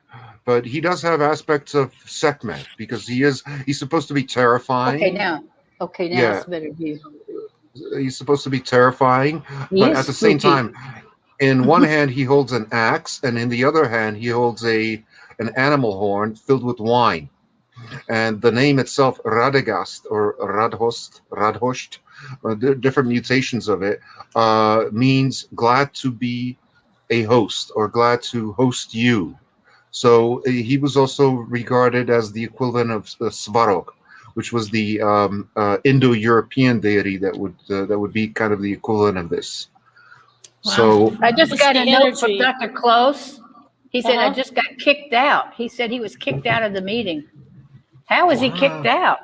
Speaker 2: but he does have aspects of Sekhmet because he's supposed to be terrifying.
Speaker 3: Okay, now
Speaker 2: Yeah.
Speaker 3: it's a better view.
Speaker 2: He's supposed to be terrifying,
Speaker 3: He
Speaker 2: but
Speaker 3: is
Speaker 2: at the same
Speaker 3: spooky.
Speaker 2: time, in one hand he holds an axe, and in the other hand he holds an animal horn filled with wine. And the name itself, Radagast or Radhost, different mutations of it, means glad to be a host or glad to host you. So he was also regarded as the equivalent of Svarog, which was the Indo-European deity that would be kind of the equivalent of this.
Speaker 5: Wow.
Speaker 2: So
Speaker 3: I just
Speaker 1: It's
Speaker 3: got
Speaker 1: the
Speaker 3: a note from
Speaker 1: energy.
Speaker 3: Dr. Close. He said, I
Speaker 1: Uh-huh.
Speaker 3: just got kicked out. He said he was kicked out of the meeting. How was he kicked out?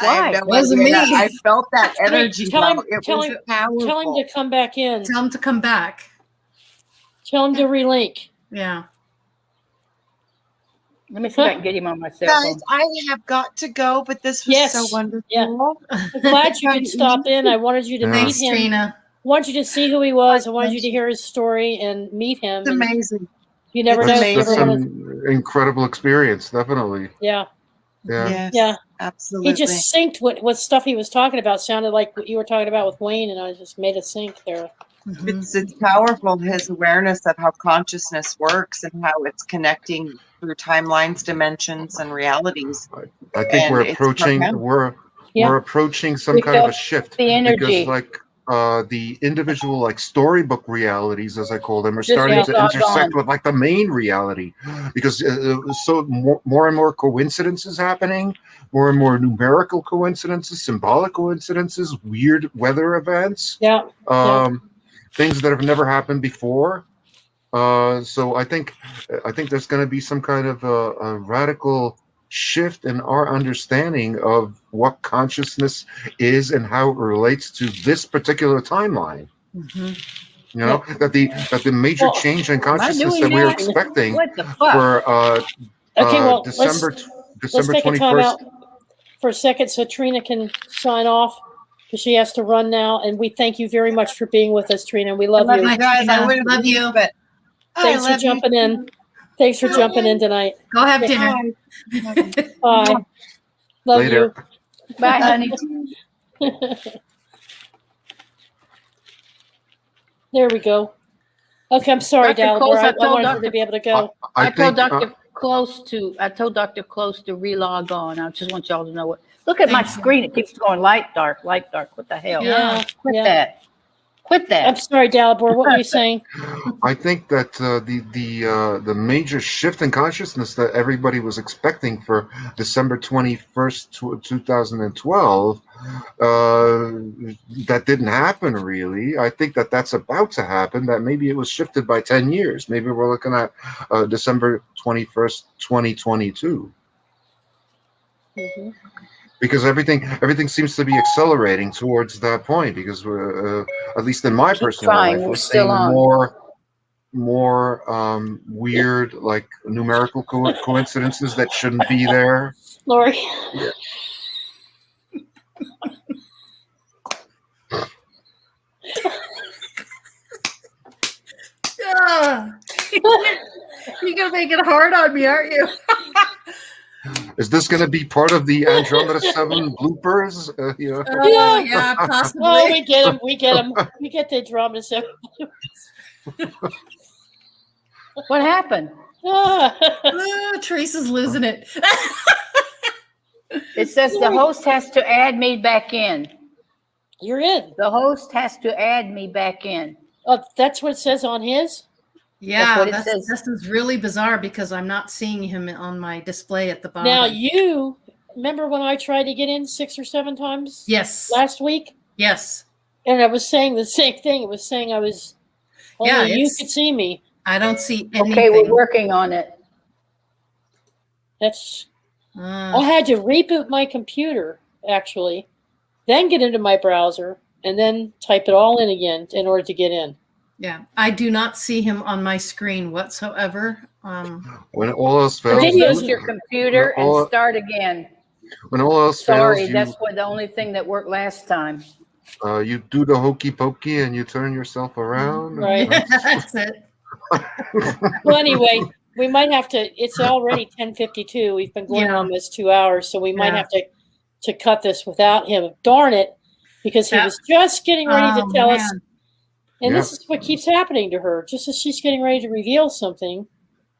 Speaker 8: I have
Speaker 3: Why?
Speaker 8: no
Speaker 5: Wasn't
Speaker 8: idea.
Speaker 5: me.
Speaker 8: I felt that energy.
Speaker 1: tell him-
Speaker 8: though. It
Speaker 1: tell
Speaker 8: was
Speaker 1: him-
Speaker 8: powerful.
Speaker 1: Tell him to come back in.
Speaker 5: Tell him to come back.
Speaker 1: Tell him to relink.
Speaker 5: Yeah.
Speaker 3: Let me see if I can get him on my cell
Speaker 8: Guys,
Speaker 3: phone.
Speaker 8: I have got to go, but this was
Speaker 1: Yes.
Speaker 8: so wonderful.
Speaker 1: Yeah. I'm glad you could stop in. I wanted you to
Speaker 2: Yeah.
Speaker 1: meet
Speaker 5: Thanks,
Speaker 1: him.
Speaker 5: Trina.
Speaker 1: Wanted you to see who he was. I wanted you to hear his story and meet him.
Speaker 8: It's
Speaker 1: And
Speaker 8: amazing.
Speaker 1: you never
Speaker 8: It's
Speaker 1: know.
Speaker 2: that's,
Speaker 1: If you
Speaker 2: that's
Speaker 1: ever want to.
Speaker 2: an incredible experience, definitely.
Speaker 1: Yeah.
Speaker 2: Yeah.
Speaker 8: Yes,
Speaker 1: Yeah.
Speaker 8: absolutely.
Speaker 1: He just synced what stuff he was talking about. Sounded like what you were talking about with Wayne, and I just made a sync there.
Speaker 5: Mhm.
Speaker 8: It's powerful, his awareness of how consciousness works and how it's connecting through timelines, dimensions, and realities.
Speaker 2: I think
Speaker 8: And
Speaker 2: we're
Speaker 8: it's
Speaker 2: approaching
Speaker 8: profound.
Speaker 1: Yeah.
Speaker 2: approaching some
Speaker 3: We
Speaker 2: kind of a
Speaker 3: felt
Speaker 2: shift
Speaker 3: the energy.
Speaker 2: because like the individual like storybook realities, as I call them, are
Speaker 3: Just
Speaker 2: starting
Speaker 3: feels
Speaker 2: to
Speaker 3: all
Speaker 2: intersect
Speaker 3: gone.
Speaker 2: with like the main reality because so more and more coincidences happening, more and more numerical coincidences, symbolic coincidences, weird weather events,
Speaker 1: Yeah.
Speaker 2: things that have never happened before. So I think there's going to be some kind of a radical shift in our understanding of what consciousness is and how it relates to this particular timeline.
Speaker 5: Mhm.
Speaker 2: You know, that the major
Speaker 1: Well,
Speaker 2: change in
Speaker 3: Am I
Speaker 2: consciousness
Speaker 3: doing
Speaker 2: that we're
Speaker 3: that?
Speaker 2: expecting
Speaker 3: What the fuck?
Speaker 2: for
Speaker 1: Okay. Well,
Speaker 2: December
Speaker 1: let's take a time
Speaker 2: 21st.
Speaker 1: out for a second so Trina can sign off because she has to run now. And we thank you very much for being with us, Trina. We love
Speaker 8: I love
Speaker 1: you.
Speaker 8: you guys. I
Speaker 5: Trina.
Speaker 8: wouldn't
Speaker 5: Love
Speaker 8: leave,
Speaker 5: you.
Speaker 8: but I
Speaker 1: Thanks for
Speaker 8: love you
Speaker 1: jumping in.
Speaker 8: too.
Speaker 1: Thanks for jumping in tonight.
Speaker 5: Go have dinner.
Speaker 8: Bye.
Speaker 1: Bye. Love
Speaker 2: Later.
Speaker 3: Bye, honey.
Speaker 1: you. There we go. Okay, I'm sorry,
Speaker 3: Dr.
Speaker 1: Dalibor.
Speaker 3: Close,
Speaker 1: I
Speaker 3: I told
Speaker 1: wanted her
Speaker 3: Dr.
Speaker 1: to be able to go.
Speaker 3: I told
Speaker 2: think,
Speaker 3: Dr. Close to relog on. I just want y'all to know what. Look at my
Speaker 5: Thank you.
Speaker 3: screen. It keeps going light, dark, light, dark. What the hell?
Speaker 1: Yeah.
Speaker 3: Quit
Speaker 1: Yeah.
Speaker 3: that. Quit
Speaker 1: I'm
Speaker 3: that.
Speaker 1: sorry, Dalibor. What were you saying?
Speaker 2: I think that the major shift in consciousness that everybody was expecting for December 21st, 2012, that didn't happen really. I think that that's about to happen. That maybe it was shifted by 10 years. Maybe we're looking at December 21st, 2022.
Speaker 1: Mhm.
Speaker 2: Because everything seems to be accelerating towards that point. Because at least in my
Speaker 3: Keep
Speaker 2: personal
Speaker 3: trying,
Speaker 2: life,
Speaker 3: we're
Speaker 2: we're
Speaker 3: still
Speaker 2: seeing
Speaker 3: on.
Speaker 2: more weird, like numerical coincidences that shouldn't be there.
Speaker 1: Lori.
Speaker 5: Yeah. You're gonna make it hard on me, aren't you?
Speaker 2: Is this going to be part of the Andromeda 7 bloopers?
Speaker 5: Oh, yeah, possibly.
Speaker 1: Oh, we get him. We get him. We get the drama. So.
Speaker 3: What happened?
Speaker 5: Oh, Teresa's losing it.
Speaker 3: It says the host has to add me back in.
Speaker 1: You're in.
Speaker 3: The host has to add me back in.
Speaker 1: Oh, that's what it says on his.
Speaker 5: Yeah,
Speaker 3: what it
Speaker 5: that's,
Speaker 3: says.
Speaker 5: this is really bizarre because I'm not seeing him on my display at the bottom.
Speaker 1: Now you remember when I tried to get in 6 or 7 times
Speaker 5: Yes.
Speaker 1: last week,
Speaker 5: Yes.
Speaker 1: and I was saying the same thing. It was saying I was
Speaker 5: Yeah,
Speaker 1: Only you
Speaker 5: it's-
Speaker 1: could see me.
Speaker 5: I don't see anything.
Speaker 3: Okay, we're working on it.
Speaker 1: That's.
Speaker 5: Uh,
Speaker 1: I had to reboot my computer actually, then get into my browser, and then type it all in again in order to get in.
Speaker 5: yeah, I do not see him on my screen whatsoever.
Speaker 2: When all else fails,
Speaker 1: videos-
Speaker 3: Reboot your computer
Speaker 2: when all-
Speaker 3: and start again.
Speaker 2: when all else
Speaker 3: Sorry,
Speaker 2: fails,
Speaker 3: that's what the only thing that worked last time.
Speaker 2: you do the hokey pokey and you turn yourself around.
Speaker 1: Right.
Speaker 5: That's it.
Speaker 1: Well, anyway, we might have to. It's already 10:52. We've been going
Speaker 5: Yeah.
Speaker 1: almost 2 hours, so we might
Speaker 5: Yeah.
Speaker 1: have to cut this without him. Darn it, because he
Speaker 5: Yeah.
Speaker 1: was just getting ready to
Speaker 5: Oh,
Speaker 1: tell us.
Speaker 5: man.
Speaker 1: And
Speaker 2: Yeah.
Speaker 1: this is what keeps happening to her. Just as she's getting ready to reveal something,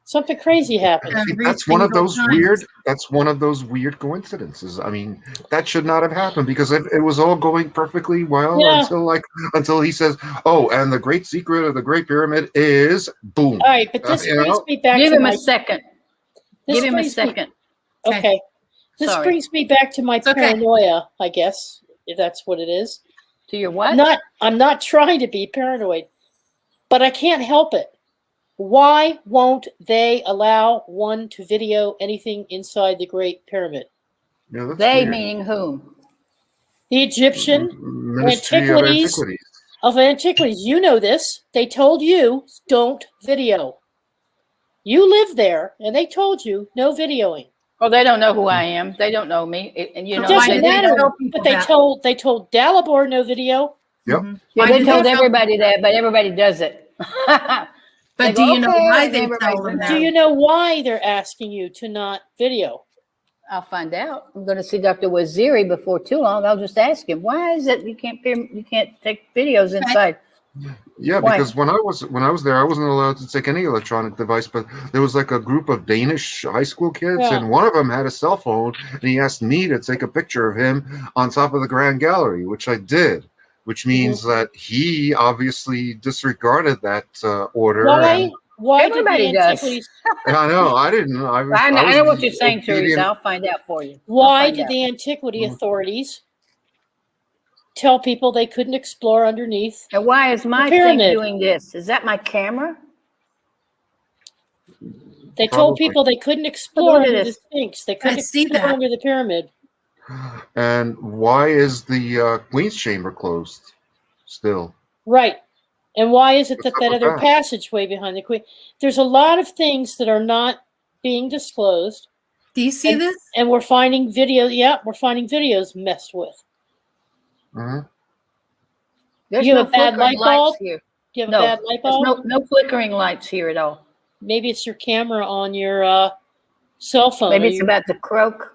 Speaker 1: something crazy happens.
Speaker 5: Every
Speaker 2: That's one of
Speaker 5: single
Speaker 2: those
Speaker 5: time.
Speaker 2: weird. That's one of those weird coincidences. I mean, that should not have happened because it was all going perfectly well
Speaker 1: Yeah.
Speaker 2: until he says, "Oh, and the great secret of the Great Pyramid is boom."
Speaker 1: All right, but this
Speaker 2: You
Speaker 1: brings
Speaker 2: know?
Speaker 1: me back
Speaker 3: Give
Speaker 1: to
Speaker 3: him
Speaker 1: my.
Speaker 3: a second.
Speaker 1: This
Speaker 3: Give him a
Speaker 1: brings me-
Speaker 3: second.
Speaker 1: Okay. This
Speaker 3: Sorry.
Speaker 1: brings me back to my
Speaker 5: It's okay.
Speaker 1: paranoia, I guess, if that's what it is.
Speaker 3: To your what?
Speaker 1: I'm not trying to be paranoid, but I can't help it. Why won't they allow one to video anything inside the Great Pyramid?
Speaker 2: Yeah, that's
Speaker 3: They
Speaker 2: weird.
Speaker 3: meaning whom?
Speaker 1: The Egyptian
Speaker 2: Ministry
Speaker 1: Antiquities.
Speaker 2: of Antiquities.
Speaker 1: of Antiquities, you know this. They told you don't video. You live there, and they told you no videoing.
Speaker 3: Oh, they don't know who I am. They don't know me. And you
Speaker 1: It
Speaker 3: know,
Speaker 5: Why
Speaker 1: doesn't
Speaker 5: did they
Speaker 1: matter.
Speaker 5: tell people
Speaker 1: But they
Speaker 5: that?
Speaker 1: told Dalibor no video.
Speaker 2: Yep.
Speaker 5: Mhm.
Speaker 3: yeah,
Speaker 5: Why
Speaker 3: they
Speaker 5: did
Speaker 3: told
Speaker 5: tell-
Speaker 3: everybody that, but everybody does it. They
Speaker 5: But
Speaker 3: go,
Speaker 5: do you know
Speaker 3: "Okay,"
Speaker 5: why
Speaker 3: and
Speaker 5: they
Speaker 3: everybody
Speaker 5: tell them
Speaker 3: does
Speaker 5: that?
Speaker 1: Do you know why they're asking you to not video?
Speaker 3: I'll find out. I'm going to see Dr. Waziri before too long. I'll just ask him, why is it you can't take videos inside?
Speaker 2: Yeah,
Speaker 3: Why?
Speaker 2: because when I was there, I wasn't allowed to take any electronic device. But there was like a group of Danish high school kids,
Speaker 1: Yeah.
Speaker 2: and one of them had a cell phone, and he asked me to take a picture of him on top of the Grand Gallery, which I did. Which means that he obviously disregarded that order.
Speaker 1: Why? Why did
Speaker 3: Everybody
Speaker 1: the
Speaker 3: does.
Speaker 1: Antiquities?
Speaker 2: And I know I didn't. I
Speaker 3: I know what you're
Speaker 2: was
Speaker 3: saying,
Speaker 2: obedient.
Speaker 3: Teresa. I'll find out for you. I'll
Speaker 1: Why
Speaker 3: find
Speaker 1: did
Speaker 3: out.
Speaker 1: the antiquity authorities tell people they couldn't explore underneath?
Speaker 3: And why is my
Speaker 1: The
Speaker 3: thing
Speaker 1: pyramid.
Speaker 3: doing this? Is that my camera?
Speaker 1: They told
Speaker 2: Probably.
Speaker 1: people they couldn't explore
Speaker 3: Look at
Speaker 1: under the
Speaker 3: this.
Speaker 1: Sphinx. They couldn't
Speaker 5: see
Speaker 1: explore
Speaker 5: that.
Speaker 1: under the pyramid.
Speaker 2: And why is the Queen's Chamber closed still?
Speaker 1: Right. And why is it that
Speaker 2: What's up
Speaker 1: that
Speaker 2: with
Speaker 1: other
Speaker 2: that?
Speaker 1: passageway behind the Queen? There's a lot of things that are not being disclosed.
Speaker 5: Do you see this?
Speaker 1: And we're finding video. Yeah, we're finding videos messed with.
Speaker 2: Mhm.
Speaker 3: There's
Speaker 1: You
Speaker 3: no
Speaker 1: have a bad
Speaker 3: flickering
Speaker 1: light bulb?
Speaker 3: lights here.
Speaker 1: Do you have
Speaker 3: No,
Speaker 1: a bad light
Speaker 3: there's
Speaker 1: bulb?
Speaker 3: no flickering lights here at all.
Speaker 1: Maybe it's your camera on your cell phone.
Speaker 3: Maybe
Speaker 1: Are
Speaker 3: it's
Speaker 1: you-
Speaker 3: about to croak.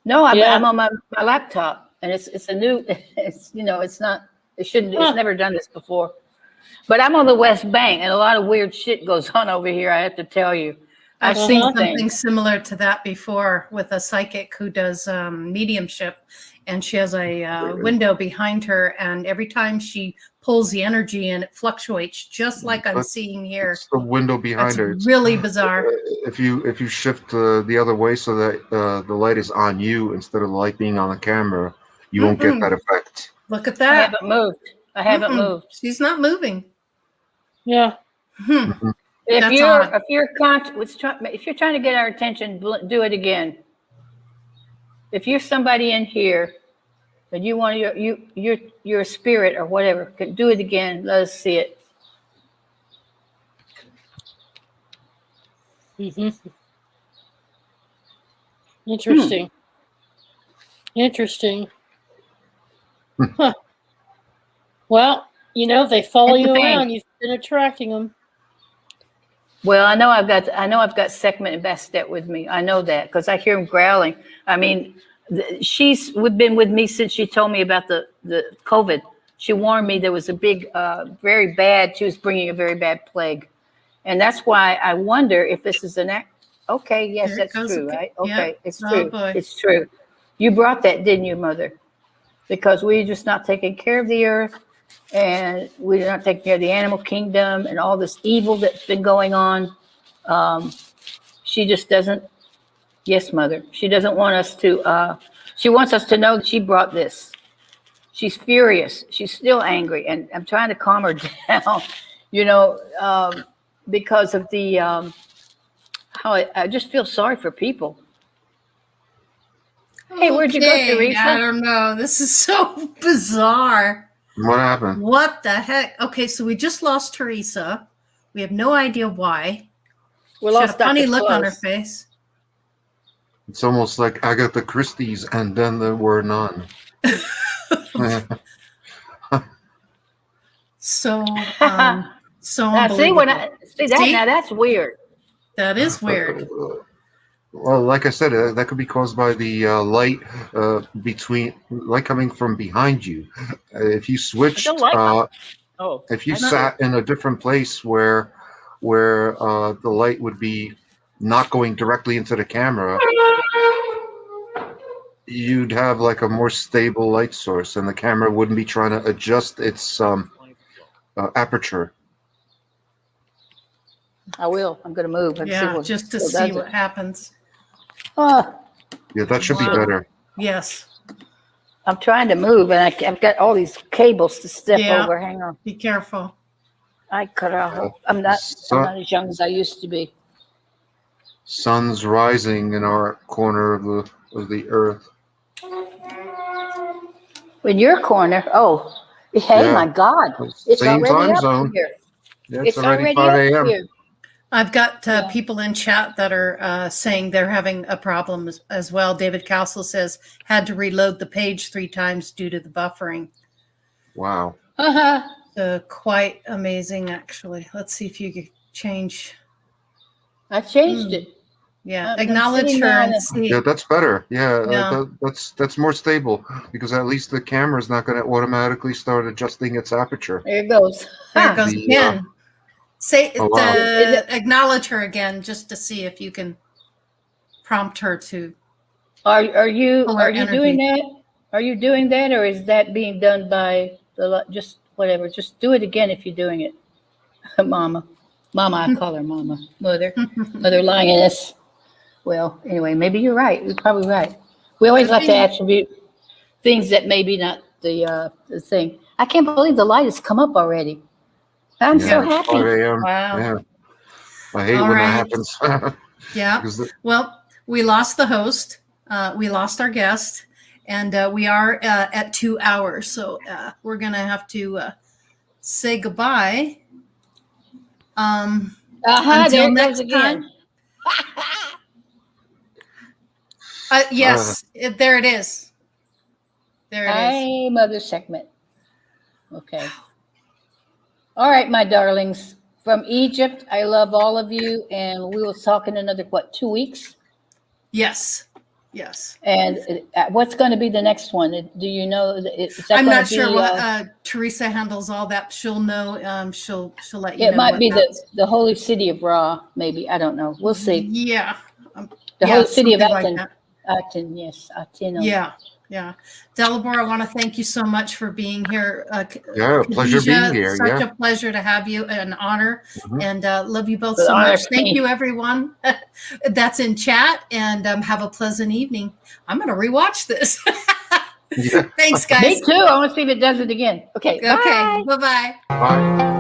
Speaker 3: No, I'm,
Speaker 1: Yeah.
Speaker 3: I'm on my laptop, and it's a new. It's it's not. It shouldn't.
Speaker 1: Huh.
Speaker 3: It's never done this before. But I'm on the West Bank, and a lot of weird shit goes on over here. I have to tell you.
Speaker 5: I've
Speaker 3: I've
Speaker 5: seen
Speaker 3: seen
Speaker 5: something
Speaker 3: things.
Speaker 5: similar to that before with a psychic who does mediumship, and she has a window behind her, and every time she pulls the energy in, it fluctuates, just like I'm
Speaker 2: But
Speaker 5: seeing here.
Speaker 2: It's the window behind
Speaker 5: That's
Speaker 2: her. It's-
Speaker 5: really bizarre.
Speaker 2: if you shift the other way so that the light is on you instead of the light being on the camera, you won't get
Speaker 5: Mhm.
Speaker 2: that effect.
Speaker 5: Look at
Speaker 3: I
Speaker 5: that.
Speaker 3: haven't moved. I haven't
Speaker 5: Mm-mm.
Speaker 3: moved.
Speaker 5: She's not moving.
Speaker 1: Yeah.
Speaker 5: Hmm.
Speaker 3: If
Speaker 5: That's
Speaker 3: you're
Speaker 5: odd.
Speaker 3: if you're trying to get our attention, do it again. If you're somebody in here and you want you're a spirit or whatever, do it again. Let us see it.
Speaker 1: hmm Interesting. Interesting. Huh. Well, if they follow
Speaker 3: It's a
Speaker 1: you
Speaker 3: thing.
Speaker 1: around, you've been attracting them.
Speaker 3: Well, I know I've got Sekhmet and Bastet with me. I know that because I hear him growling. I mean, she's been with me since she told me about the COVID. She warned me there was a big, very bad. She was bringing a very bad plague, and that's why I wonder if this is an act. Okay, yes,
Speaker 5: There it
Speaker 3: that's
Speaker 5: goes
Speaker 3: true,
Speaker 5: again.
Speaker 3: right?
Speaker 5: Yep.
Speaker 3: Okay, it's
Speaker 5: Oh,
Speaker 3: true.
Speaker 5: boy.
Speaker 3: It's true. You brought that, didn't you, Mother? Because we're just not taking care of the earth, and we're not taking care of the animal kingdom and all this evil that's been going on. She just doesn't. Yes, Mother. She doesn't want us to. She wants us to know that she brought this. She's furious. She's still angry, and I'm trying to calm her down. you know, because of the how I just feel sorry for people. Hey, where'd you go,
Speaker 5: Okay,
Speaker 3: Teresa?
Speaker 5: I don't know. This is so bizarre.
Speaker 2: What happened?
Speaker 5: What the heck? Okay, so we just lost Teresa. We have no idea why.
Speaker 3: We
Speaker 5: She had a
Speaker 3: lost Dr.
Speaker 5: funny look on her
Speaker 3: Close.
Speaker 5: face.
Speaker 2: It's almost like Agatha Christie's, and then there were none.
Speaker 5: So, so
Speaker 3: Now, see
Speaker 5: unbelievable.
Speaker 3: when I see that
Speaker 5: See?
Speaker 3: now, that's weird.
Speaker 5: That is weird.
Speaker 2: Well, like I said, that could be caused by the light light coming from behind you. If you switched,
Speaker 3: Oh,
Speaker 2: if you
Speaker 3: I know.
Speaker 2: sat in a different place where the light would be not going directly into the camera, you'd have like a more stable light source, and the camera wouldn't be trying to adjust its aperture.
Speaker 3: I will. I'm going to move and see
Speaker 5: Yeah,
Speaker 3: what.
Speaker 5: just to
Speaker 3: what
Speaker 5: see
Speaker 3: does
Speaker 5: what
Speaker 3: it.
Speaker 5: happens.
Speaker 3: Oh,
Speaker 2: Yeah, that should be
Speaker 5: Wow.
Speaker 2: better.
Speaker 5: Yes,
Speaker 3: I'm trying to move, and I've got all these cables to step
Speaker 5: Yeah.
Speaker 3: over. Hang on.
Speaker 5: be careful.
Speaker 3: I cut off. I'm not as young as I used to be.
Speaker 2: Sun's rising in our corner of the earth.
Speaker 3: In your corner. Oh, hey,
Speaker 2: Yeah.
Speaker 3: my God! It's
Speaker 2: Same
Speaker 3: already
Speaker 2: time
Speaker 3: up
Speaker 2: zone.
Speaker 3: here.
Speaker 2: Yeah,
Speaker 3: It's already
Speaker 2: 5
Speaker 3: up
Speaker 2: a.m.
Speaker 3: here.
Speaker 5: I've got
Speaker 3: Yeah.
Speaker 5: people in chat that are saying they're having a problem as well. David Castle says had to reload the page 3 times due to the buffering.
Speaker 2: Wow.
Speaker 5: Quite amazing, actually. Let's see if you can change.
Speaker 3: I changed it.
Speaker 5: Yeah,
Speaker 3: I'm
Speaker 5: acknowledge
Speaker 3: sitting
Speaker 5: her
Speaker 3: down
Speaker 5: and
Speaker 3: and-
Speaker 5: see.
Speaker 2: Yeah, that's better. Yeah,
Speaker 5: Yeah.
Speaker 2: that's more stable, because at least the camera's not going to automatically start adjusting its aperture.
Speaker 3: There it goes.
Speaker 5: There
Speaker 3: Ha.
Speaker 5: it goes
Speaker 2: The,
Speaker 5: again. Say
Speaker 2: oh, wow.
Speaker 3: Is it-
Speaker 5: acknowledge her again, just to see if you can prompt her to.
Speaker 3: Are you
Speaker 5: Pull our
Speaker 3: doing that? Are you doing that, or is that being done by just whatever? Just do it again if you're doing it, Mama. I call her Mama, Mother Lioness. Well, anyway, maybe you're right. You're probably right. We always like to attribute things that maybe not the thing. I can't believe the light has come up already. I'm so
Speaker 2: Yeah, it's 5
Speaker 3: happy.
Speaker 2: a.m.
Speaker 5: Wow.
Speaker 2: Yeah. I hate
Speaker 5: All
Speaker 2: when
Speaker 5: right.
Speaker 2: that happens.
Speaker 5: Yeah.
Speaker 2: Because
Speaker 5: Well, we lost the host. We lost our guest, and we are at 2 hours. So we're going to have to say goodbye.
Speaker 3: There
Speaker 5: Until
Speaker 3: it
Speaker 5: next
Speaker 3: goes again.
Speaker 5: time. Yes, there it is. There it is.
Speaker 3: Hi, Mother Sekhmet. Okay. All right, my darlings. From Egypt, I love all of you, and we will talk in another, 2 weeks?
Speaker 5: Yes. Yes.
Speaker 3: And what's going to be the next one? Do you know? Is that
Speaker 5: I'm
Speaker 3: gonna
Speaker 5: not sure
Speaker 3: be,
Speaker 5: what Teresa handles all that. She'll know. She'll let you know.
Speaker 3: it might
Speaker 5: what
Speaker 3: be
Speaker 5: that's-
Speaker 3: the holy city of Ra, maybe. I don't know. We'll see.
Speaker 5: Yeah.
Speaker 3: The
Speaker 5: Yeah,
Speaker 3: holy city of
Speaker 5: something like
Speaker 3: Aten.
Speaker 5: that.
Speaker 3: Aten, yes. Aten.
Speaker 5: Yeah. Yeah. Delabor, I want to thank you so much for being here.
Speaker 2: Yeah, pleasure
Speaker 5: Khadija,
Speaker 2: being here,
Speaker 5: Such
Speaker 2: yeah.
Speaker 5: a pleasure to have you, an honor,
Speaker 2: Mhm.
Speaker 5: and love you both
Speaker 3: The
Speaker 5: so
Speaker 3: honor
Speaker 5: much.
Speaker 3: is
Speaker 5: Thank
Speaker 3: me.
Speaker 5: you, everyone that's in chat, and have a pleasant evening. I'm going to rewatch this.
Speaker 2: Yeah.
Speaker 5: Thanks,
Speaker 3: Me
Speaker 5: guys.
Speaker 3: too. I want to see if it does it again. Okay.
Speaker 5: Okay. Bye-bye.
Speaker 2: Bye.